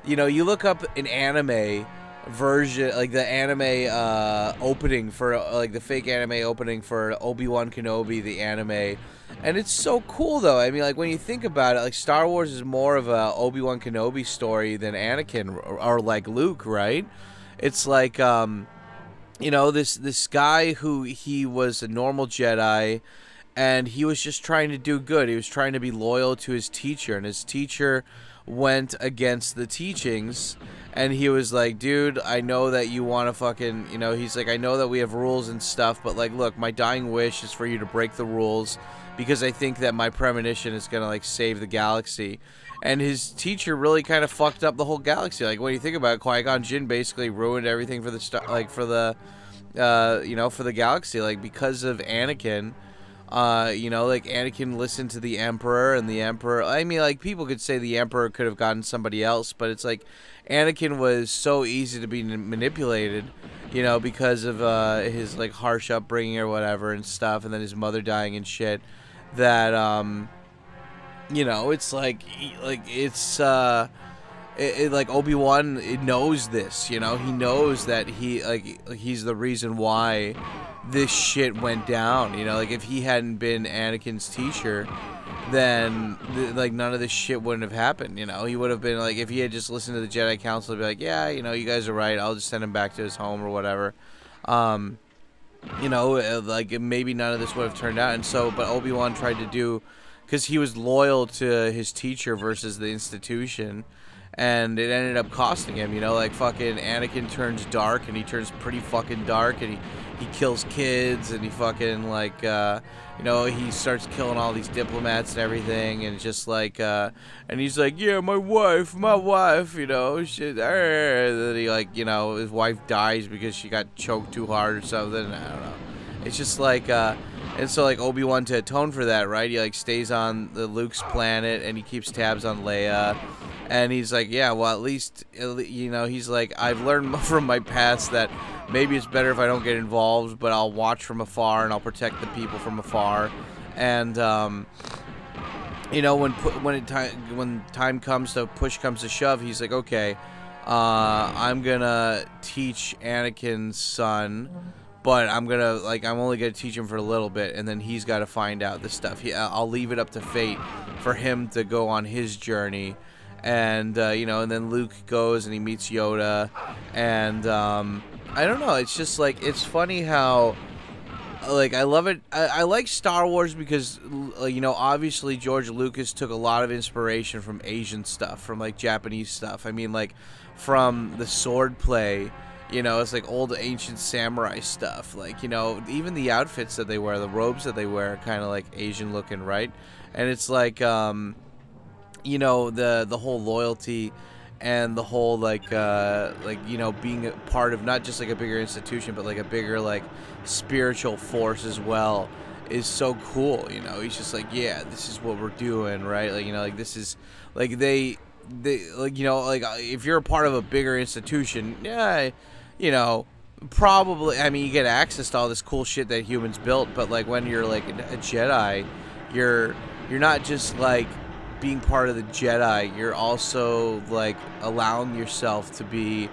you know, you look up an anime version, like the anime opening for like the fake anime opening for Obi-Wan Kenobi, the anime. And it's so cool, though. I mean, like, when you think about it, like, Star Wars is more of a Obi-Wan Kenobi story than Anakin or like, Luke, right? It's like, you know, this guy who he was a normal Jedi, and he was just trying to do good. He was trying to be loyal to his teacher, and his teacher went against the teachings, and he was like, dude, I know that you want to fucking, he's like, I know that we have rules and stuff, but like, look, my dying wish is for you to break the rules, because I think that my premonition is gonna like save the galaxy. And his teacher really kind of fucked up the whole galaxy. Like, when you think about it, Qui-Gon Jinn basically ruined everything for the for the galaxy, like, because of Anakin. Like, Anakin listened to the Emperor, and the Emperor, I mean, like, people could say the Emperor could have gotten somebody else, but it's like, Anakin was so easy to be manipulated, because of, his, like, harsh upbringing or whatever and stuff, and then his mother dying and shit, that, it's like, like, Obi-Wan knows this, he knows that he's the reason why this shit went down, like, if he hadn't been Anakin's teacher, then like, none of this shit wouldn't have happened. He would have been like, if he had just listened to the Jedi Council, he'd be like, yeah, you guys are right, I'll just send him back to his home or whatever. Like, maybe none of this would have turned out. And so, but Obi-Wan tried to do, because he was loyal to his teacher versus the institution, and it ended up costing him, like, fucking Anakin turns dark, and he turns pretty fucking dark, and he kills kids, and he fucking, like, he starts killing all these diplomats and everything, and just, like, and he's like, yeah, my wife, shit, then he, like, his wife dies because she got choked too hard or something, I don't know. It's just, like, and so, like, Obi-Wan, to atone for that, right, he, like, stays on the Luke's planet, and he keeps tabs on Leia. And he's like, yeah, well, at least, he's like, I've learned from my past that maybe it's better if I don't get involved, but I'll watch from afar, and I'll protect the people from afar. And, when time comes to push comes to shove, he's like, okay, I'm gonna teach Anakin's son, but I'm only gonna teach him for a little bit, and then he's got to find out this stuff. I'll leave it up to fate for him to go on his journey. And, and then Luke goes and he meets Yoda, and, I don't know, it's just, like, it's funny how, like, I love it, I like Star Wars because, obviously George Lucas took a lot of inspiration from Asian stuff, from, like, Japanese stuff, I mean, like, from the sword play, it's, like, old ancient samurai stuff, like, even the outfits that they wear, the robes that they wear are kind of, like, Asian looking, right, and it's, like, the whole loyalty and the whole being a part of not just like a bigger institution, but like a bigger like spiritual force as well is so cool. He's just like, yeah, this is what we're doing, right? Like, like this is like they like, like if you're a part of a bigger institution, yeah, probably, I mean, you get access to all this cool shit that humans built, but like when you're like a Jedi, you're not just like being part of the Jedi, you're also like allowing yourself to be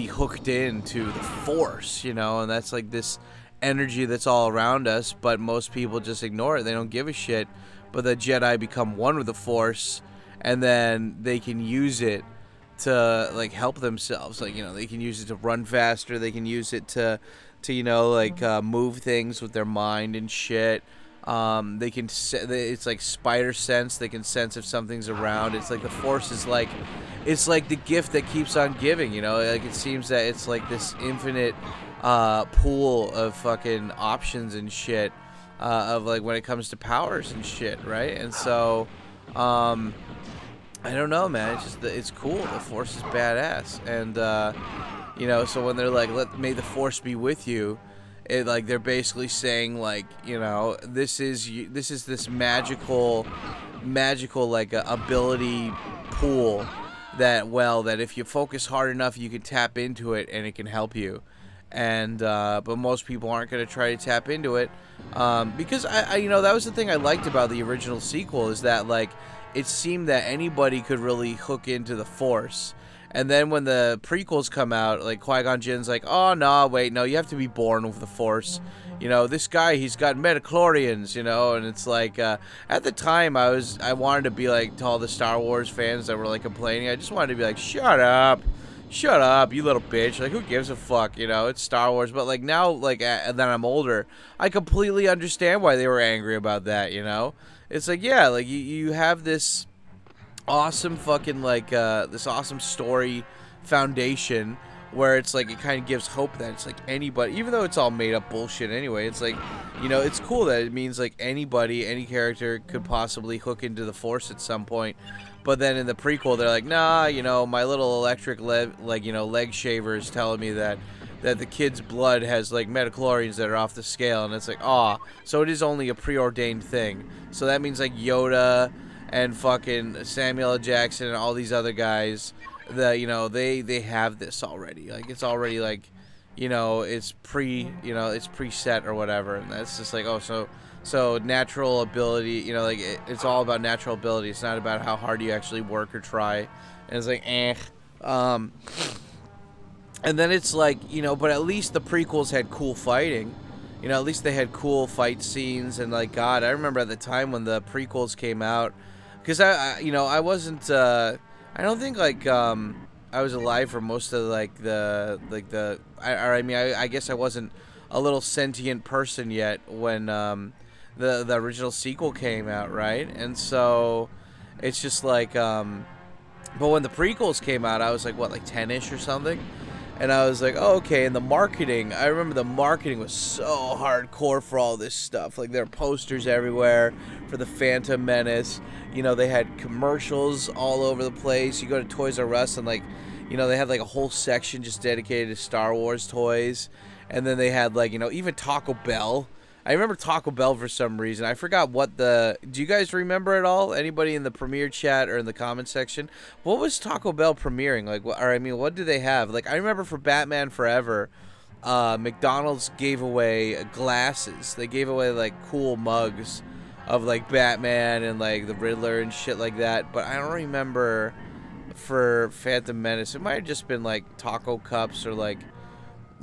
hooked into the Force, and that's like this energy that's all around us, but most people just ignore it. They don't give a shit. But the Jedi become one with the Force, and then they can use it to like help themselves. Like, they can use it to run faster, they can use it to move things with their mind and shit. They can, it's like spider sense, they can sense if something's around. It's like the Force is like, it's like the gift that keeps on giving, like it seems that it's like this infinite pool of fucking options and shit, of like when it comes to powers and shit, right? And so I don't know, man, it's cool. The Force is badass. And so when they're like, may the Force be with you, it, like, they're basically saying, like, this is this magical like ability pool that if you focus hard enough, you can tap into it and it can help you. And but most people aren't going to try to tap into it, because I that was the thing I liked about the original sequel, is that like it seemed that anybody could really hook into the Force. And then when the prequels come out, like, Qui-Gon Jinn's like, oh, no, wait, no, you have to be born with the Force. This guy, he's got midichlorians, and it's like, at the time, I wanted to be like, to all the Star Wars fans that were, like, complaining, I just wanted to be like, shut up, shut up, you little bitch. Like, who gives a fuck, you know? It's Star Wars. But, like, now, like, that I'm older, I completely understand why they were angry about that, you know? It's like, yeah, like, you have this awesome fucking, like, this awesome story foundation where it's like, it kind of gives hope that it's like anybody, even though it's all made up bullshit anyway, it's like, you know, it's cool that it means like anybody, any character could possibly hook into the Force at some point. But then in the prequel, they're like, nah, you know, my little electric leg shaver is telling me that the kid's blood has like metachlorians that are off the scale, and it's like, aw, so it is only a preordained thing. So that means like Yoda and fucking Samuel L. Jackson and all these other guys, you know, they have this already. Like, it's already like, you know, it's preset or whatever, and that's just like, oh, so natural ability, you know, like it's all about natural ability. It's not about how hard you actually work or try. And it's like, and then it's like, you know, but at least the prequels had cool fighting. You know, at least they had cool fight scenes. And like, God, I remember at the time when the prequels came out, because I wasn't, I don't think like I was alive for most of I guess I wasn't a little sentient person yet when the original sequel came out, right? And so it's just like, but when the prequels came out, I was like, what, like 10-ish or something? And I was like, oh, okay. And the marketing, I remember the marketing was so hardcore for all this stuff. Like, there were posters everywhere for the Phantom Menace. You know, they had commercials all over the place. You go to Toys R Us and, like, you know, they had, like, a whole section just dedicated to Star Wars toys. And then they had, like, you know, even Taco Bell. I remember Taco Bell for some reason. I forgot what do you guys remember at all? Anybody in the premiere chat or in the comment section? What was Taco Bell premiering? Like, what do they have? Like, I remember for Batman Forever, McDonald's gave away glasses. They gave away, like, cool mugs of, like, Batman and, like, the Riddler and shit like that. But I don't remember for Phantom Menace. It might have just been, like, taco cups or, like,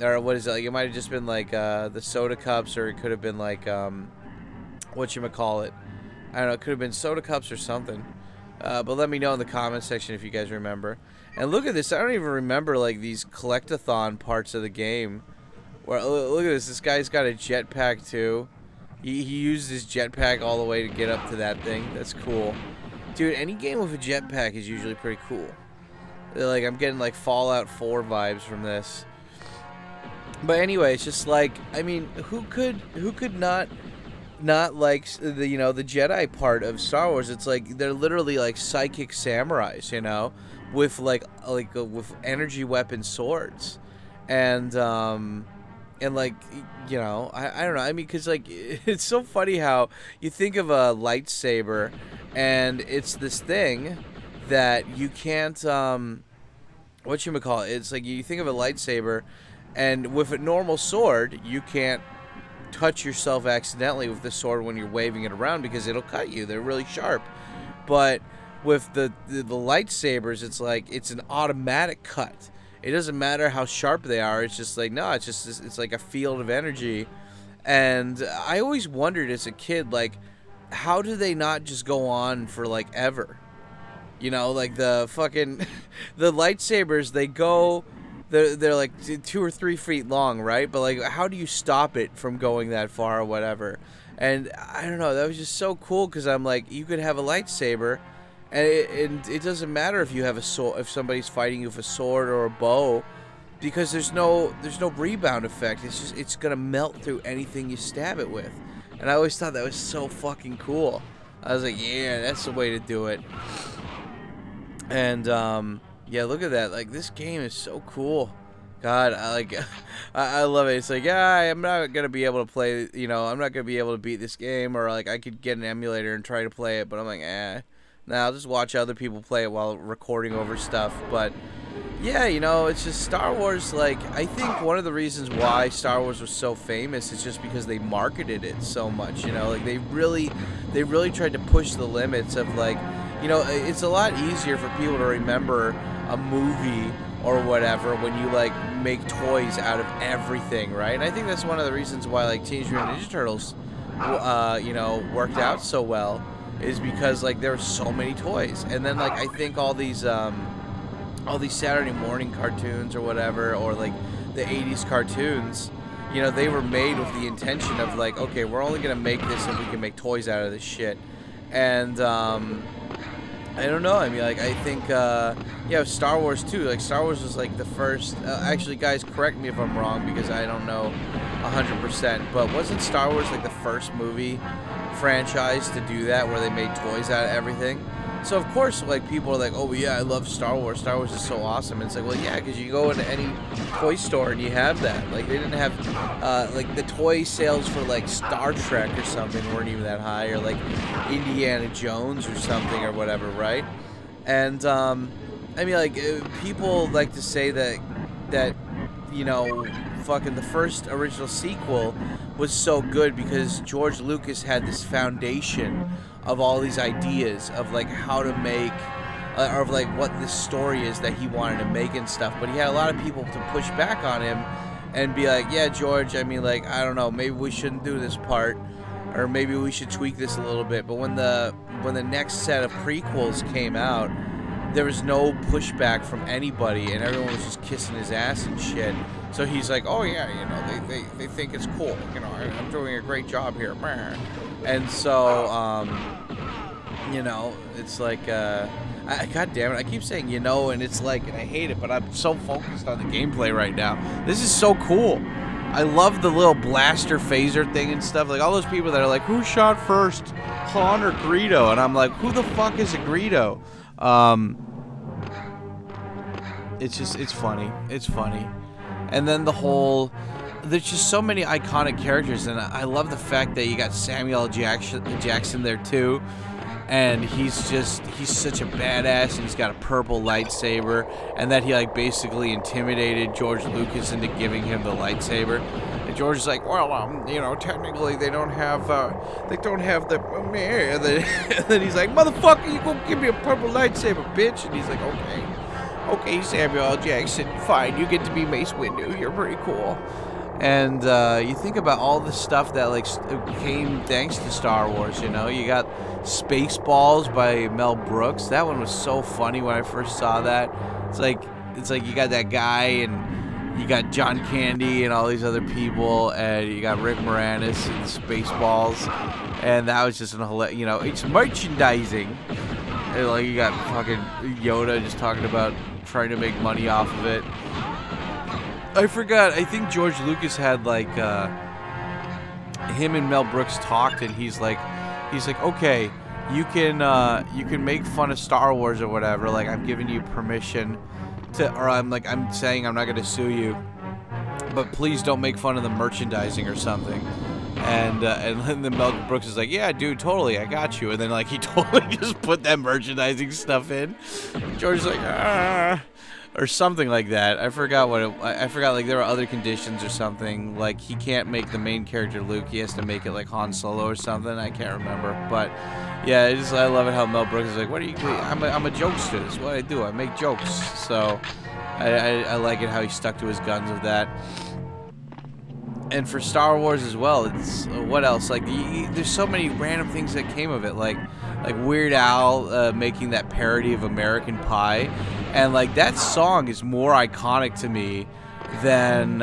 or what is it, like, it might have just been like the soda cups, or it could have been like whatchamacallit, I don't know, it could have been soda cups or something, but let me know in the comment section if you guys remember. And look at this, I don't even remember like these collectathon parts of the game where, look at this guy's got a jetpack too. He used his jetpack all the way to get up to that thing. That's cool, dude. Any game with a jetpack is usually pretty cool. Like, I'm getting like Fallout 4 vibes from this. But anyway, it's just like, I mean, who could not like the, you know, the Jedi part of Star Wars? It's like they're literally like psychic samurais, you know, with with energy weapon swords, and like, you know, I don't know. I mean, because like it's so funny how you think of a lightsaber, and it's this thing that you can't whatchamacallit. It's like you think of a lightsaber. And with a normal sword, you can't touch yourself accidentally with the sword when you're waving it around because it'll cut you. They're really sharp. But with the lightsabers, it's like it's an automatic cut. It doesn't matter how sharp they are. It's just like, no, it's like a field of energy. And I always wondered as a kid, like, how do they not just go on for like ever? You know, like the fucking the lightsabers, they go. They're like 2 or 3 feet long, right? But like, how do you stop it from going that far or whatever? And I don't know, that was just so cool because I'm like, you could have a lightsaber, and it doesn't matter if you have a sword, if somebody's fighting you with a sword or a bow, because there's no rebound effect. It's gonna melt through anything you stab it with. And I always thought that was so fucking cool. I was like, yeah, that's the way to do it. And yeah, look at that. Like, this game is so cool. God, I love it. It's like, yeah, I'm not going to be able to play, you know, I'm not going to be able to beat this game, or like I could get an emulator and try to play it, but I'm like, nah, I'll just watch other people play it while recording over stuff. But yeah, you know, it's just Star Wars. Like, I think one of the reasons why Star Wars was so famous is just because they marketed it so much, you know, like they really tried to push the limits of, like, you know, it's a lot easier for people to remember a movie or whatever when you like make toys out of everything, right? And I think that's one of the reasons why like Teenage Mutant Ninja Turtles you know, worked out so well, is because like there were so many toys. And then like I think all these all these Saturday morning cartoons or whatever, or like the 80s cartoons, you know, they were made with the intention of like, okay, we're only gonna make this if we can make toys out of this shit. And I don't know. I mean, like, I think, yeah, Star Wars too. Like, Star Wars was like the first. Actually, guys, correct me if I'm wrong because I don't know 100%. But wasn't Star Wars like the first movie franchise to do that, where they made toys out of everything? So of course, like, people are like, "Oh yeah, I love Star Wars. Star Wars is so awesome." And it's like, well, yeah, because you go into any toy store and you have that. Like, they didn't have, like, the toy sales for like Star Trek or something weren't even that high, or like Indiana Jones or something or whatever, right? And I mean, like, people like to say that you know, fucking the first original sequel was so good because George Lucas had this foundation of all these ideas of like how to make or of like what the story is that he wanted to make and stuff, but he had a lot of people to push back on him and be like, yeah, George, I mean, like, I don't know, maybe we shouldn't do this part, or maybe we should tweak this a little bit. But when the next set of prequels came out, there was no pushback from anybody, and everyone was just kissing his ass and shit. So he's like, oh yeah, you know, they think it's cool, you know, I'm doing a great job here. And so, you know, it's like, God damn it, I keep saying, you know, and it's like, and I hate it, but I'm so focused on the gameplay right now. This is so cool. I love the little blaster phaser thing and stuff. Like, all those people that are like, who shot first, Han or Greedo? And I'm like, who the fuck is a Greedo? It's just, it's funny. It's funny. And then the whole, there's just so many iconic characters, and I love the fact that you got Samuel L. Jackson there too, and he's such a badass, and he's got a purple lightsaber, and that he like basically intimidated George Lucas into giving him the lightsaber. And George is like, well, you know, technically they don't have the and then he's like, motherfucker, you go give me a purple lightsaber, bitch. And he's like, okay, Samuel L. Jackson, fine, you get to be Mace Windu, you're pretty cool. And you think about all the stuff that like came thanks to Star Wars, you know. You got Spaceballs by Mel Brooks. That one was so funny when I first saw that. It's like you got that guy, and you got John Candy and all these other people, and you got Rick Moranis and Spaceballs, and that was just you know, it's merchandising. And, like, you got fucking Yoda just talking about trying to make money off of it. I forgot. I think George Lucas had like him and Mel Brooks talked, and he's like, okay, you can make fun of Star Wars or whatever. Like, I'm giving you permission to, or I'm saying I'm not going to sue you, but please don't make fun of the merchandising or something. And then Mel Brooks is like, yeah, dude, totally, I got you. And then like he totally just put that merchandising stuff in. George is like, or something like that. I forgot like there were other conditions or something. Like he can't make the main character Luke. He has to make it like Han Solo or something. I can't remember. But yeah, I love it how Mel Brooks is like, what are you doing? I'm a jokester. That's what I do. I make jokes. So I like it how he stuck to his guns with that. And for Star Wars as well, it's what else? Like there's so many random things that came of it, like Weird Al making that parody of American Pie, and like that song is more iconic to me than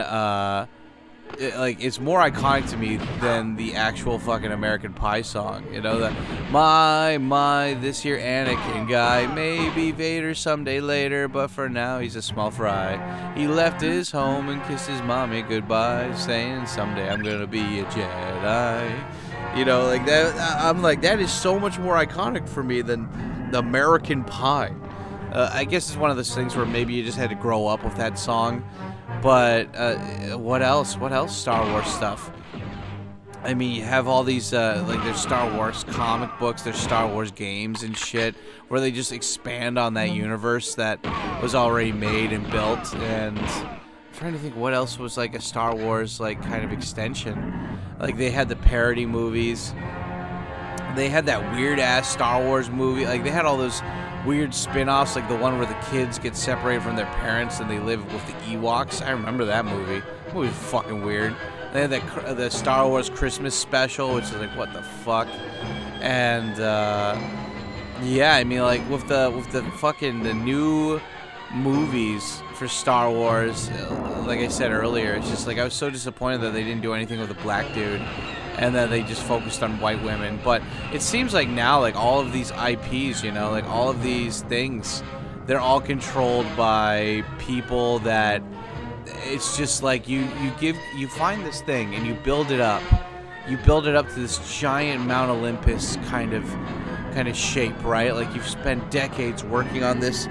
it's more iconic to me than the actual fucking American Pie song. You know, the my this here Anakin guy, maybe Vader someday later, but for now he's a small fry. He left his home and kissed his mommy goodbye, saying someday I'm gonna be a Jedi. You know, like that. I'm like, that is so much more iconic for me than the American Pie. I guess it's one of those things where maybe you just had to grow up with that song. But what else? What else Star Wars stuff? I mean, you have all these, like, there's Star Wars comic books, there's Star Wars games and shit, where they just expand on that universe that was already made and built. And I'm trying to think what else was, like, a Star Wars, like, kind of extension. Like, they had the parody movies. They had that weird-ass Star Wars movie. Like, they had all those weird spin-offs, like the one where the kids get separated from their parents and they live with the Ewoks. I remember that movie. That movie was fucking weird. They had the Star Wars Christmas special, which is like, what the fuck? And yeah, I mean, like with the fucking the new movies for Star Wars, like I said earlier, it's just like I was so disappointed that they didn't do anything with a black dude, and then they just focused on white women. But it seems like now, like all of these IPs, you know, like all of these things, they're all controlled by people that it's just like you find this thing and you build it up to this giant Mount Olympus kind of shape, right? Like you've spent decades working on this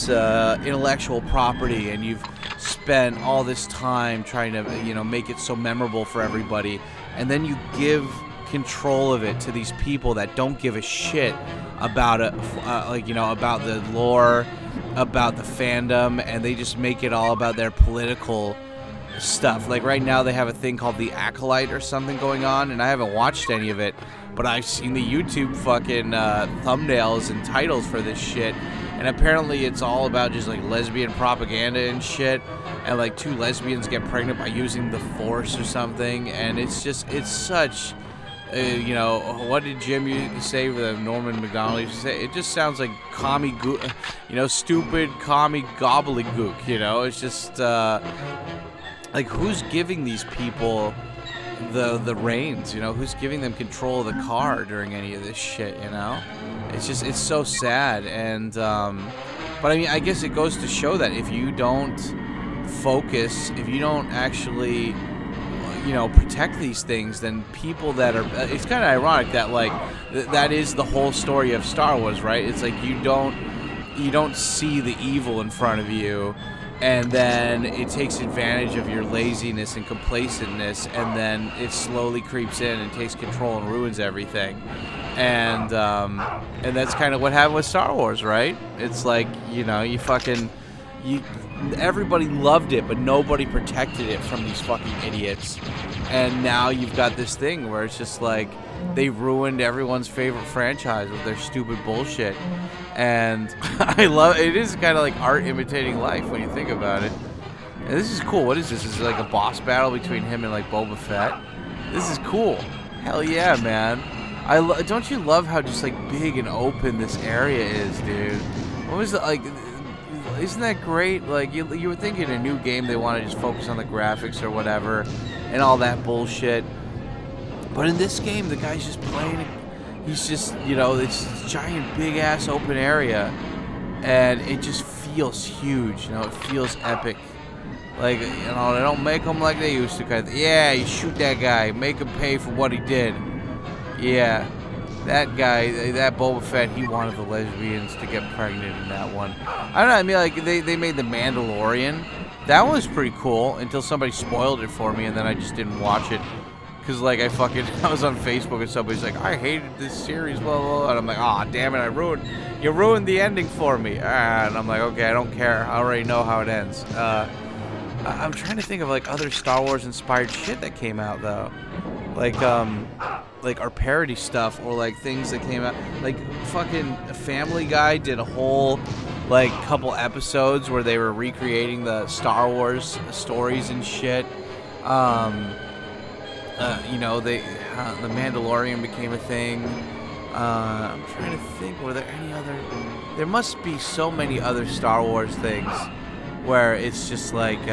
intellectual property, and you've spent all this time trying to, you know, make it so memorable for everybody, and then you give control of it to these people that don't give a shit about it, like, you know, about the lore, about the fandom, and they just make it all about their political stuff. Like right now they have a thing called the Acolyte or something going on, and I haven't watched any of it, but I've seen the YouTube fucking thumbnails and titles for this shit, and apparently it's all about just like lesbian propaganda and shit, and like 2 lesbians get pregnant by using the Force or something, and it's such you know, what did Jim say with Norman McDonald used to say? It just sounds like stupid commie gobbledygook, you know? It's just like, who's giving these people the reins, you know? Who's giving them control of the car during any of this shit, you know? It's so sad. And but I mean, I guess it goes to show that if you don't focus, if you don't actually, you know, protect these things, then people that are, it's kind of ironic that like that is the whole story of Star Wars, right? It's like you don't see the evil in front of you, and then it takes advantage of your laziness and complacentness, and then it slowly creeps in and takes control and ruins everything. And that's kind of what happened with Star Wars, right? It's like, you know, everybody loved it, but nobody protected it from these fucking idiots. And now you've got this thing where it's just like they ruined everyone's favorite franchise with their stupid bullshit. And I love it. Is kind of like art imitating life when you think about it. And this is cool. What is this? Is it like a boss battle between him and like Boba Fett? This is cool. Hell yeah, man. Don't you love how just like big and open this area is, dude? What was it like? Isn't that great? Like, you would think in a new game they want to just focus on the graphics or whatever and all that bullshit. But in this game, the guy's just playing. He's just, you know, this giant, big-ass open area. And it just feels huge, you know? It feels epic. Like, you know, they don't make them like they used to. Kind of, yeah, you shoot that guy. Make him pay for what he did. Yeah. That guy, that Boba Fett, he wanted the lesbians to get pregnant in that one. I don't know, I mean, like, they made The Mandalorian. That one was pretty cool until somebody spoiled it for me, and then I just didn't watch it. Because, like, I was on Facebook and somebody's like, I hated this series, blah, blah, blah. And I'm like, aw, damn it, you ruined the ending for me. And I'm like, okay, I don't care. I already know how it ends. I'm trying to think of, like, other Star Wars-inspired shit that came out, though. Like our parody stuff, or like things that came out, like fucking Family Guy did a whole like couple episodes where they were recreating the Star Wars stories and shit. You know, the Mandalorian became a thing. I'm trying to think, were there any other? There must be so many other Star Wars things where it's just like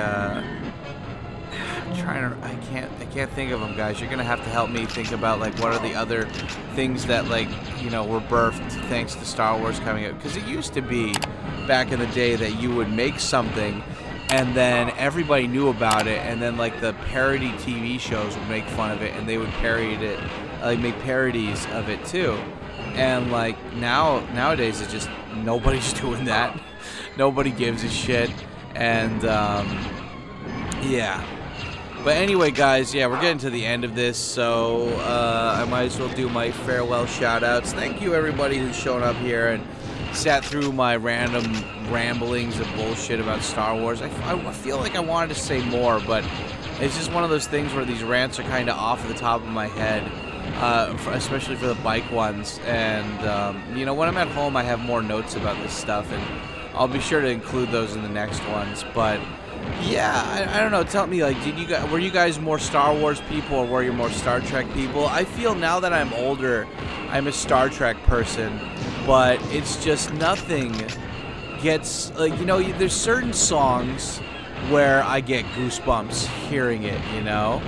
I can't think of them, guys. You're gonna have to help me think about like what are the other things that, like, you know, were birthed thanks to Star Wars coming out. Because it used to be back in the day that you would make something and then everybody knew about it, and then like the parody TV shows would make fun of it and they would parody it, like make parodies of it too. And like nowadays it's just nobody's doing that. Nobody gives a shit. And yeah. But anyway, guys, yeah, we're getting to the end of this, so I might as well do my farewell shout-outs. Thank you, everybody who's shown up here and sat through my random ramblings of bullshit about Star Wars. I feel like I wanted to say more, but it's just one of those things where these rants are kind of off the top of my head, especially for the bike ones. And, you know, when I'm at home, I have more notes about this stuff, and I'll be sure to include those in the next ones. But yeah, I don't know. Tell me, like, were you guys more Star Wars people, or were you more Star Trek people? I feel now that I'm older, I'm a Star Trek person, but it's just nothing gets, like, you know, there's certain songs where I get goosebumps hearing it, you know?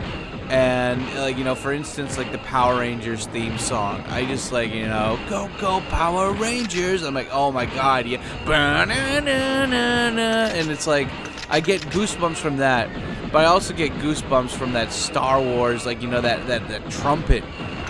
And, like, you know, for instance, like the Power Rangers theme song. I just, like, you know, go, go, Power Rangers. I'm like, oh my God, yeah. And it's like, I get goosebumps from that. But I also get goosebumps from that Star Wars, like, you know, that trumpet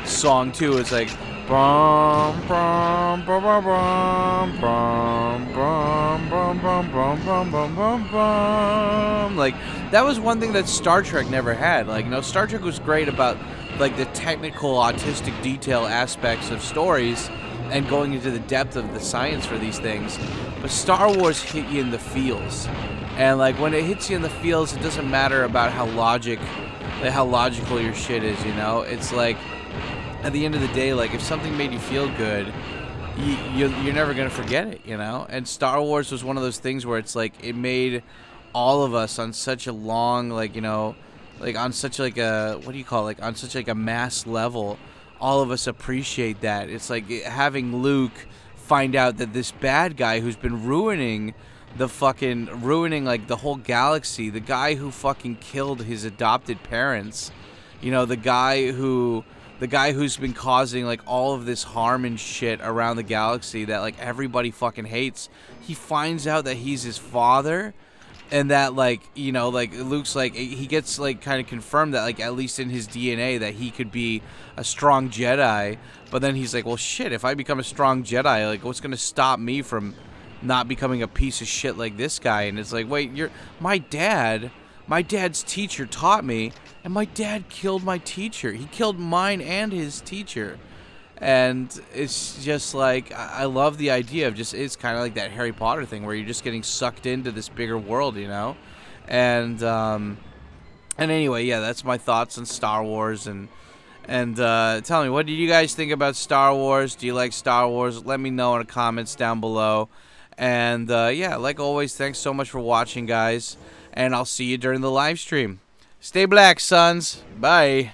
song, too. It's like, brum, brum, brum, brum, brum, brum, brum, brum, brum, brum, brum, brum, brum. Like, that was one thing that Star Trek never had. Like, you know, Star Trek was great about, like, the technical, autistic detail aspects of stories and going into the depth of the science for these things. But Star Wars hit you in the feels. And, like, when it hits you in the feels, it doesn't matter about how logical your shit is, you know? It's like, at the end of the day, like, if something made you feel good, you're never going to forget it, you know? And Star Wars was one of those things where it's like, it made all of us on such a long, like, you know, like, on such, like, a, what do you call it? Like, on such, like, a mass level, all of us appreciate that. It's like having Luke find out that this bad guy who's been ruining, like, the whole galaxy, the guy who fucking killed his adopted parents, you know, the guy who's been causing, like, all of this harm and shit around the galaxy that, like, everybody fucking hates. He finds out that he's his father, and that, like, you know, like, Luke's, like, he gets, like, kind of confirmed that, like, at least in his DNA, that he could be a strong Jedi. But then he's like, well, shit, if I become a strong Jedi, like, what's gonna stop me from not becoming a piece of shit like this guy? And it's like, wait, my dad's teacher taught me, and my dad killed my teacher. He killed mine and his teacher. And it's just like, I love the idea of just, it's kind of like that Harry Potter thing where you're just getting sucked into this bigger world, you know? And anyway, yeah, that's my thoughts on Star Wars. And tell me, what did you guys think about Star Wars? Do you like Star Wars? Let me know in the comments down below. And yeah, like always, thanks so much for watching, guys. And I'll see you during the live stream. Stay black, sons. Bye.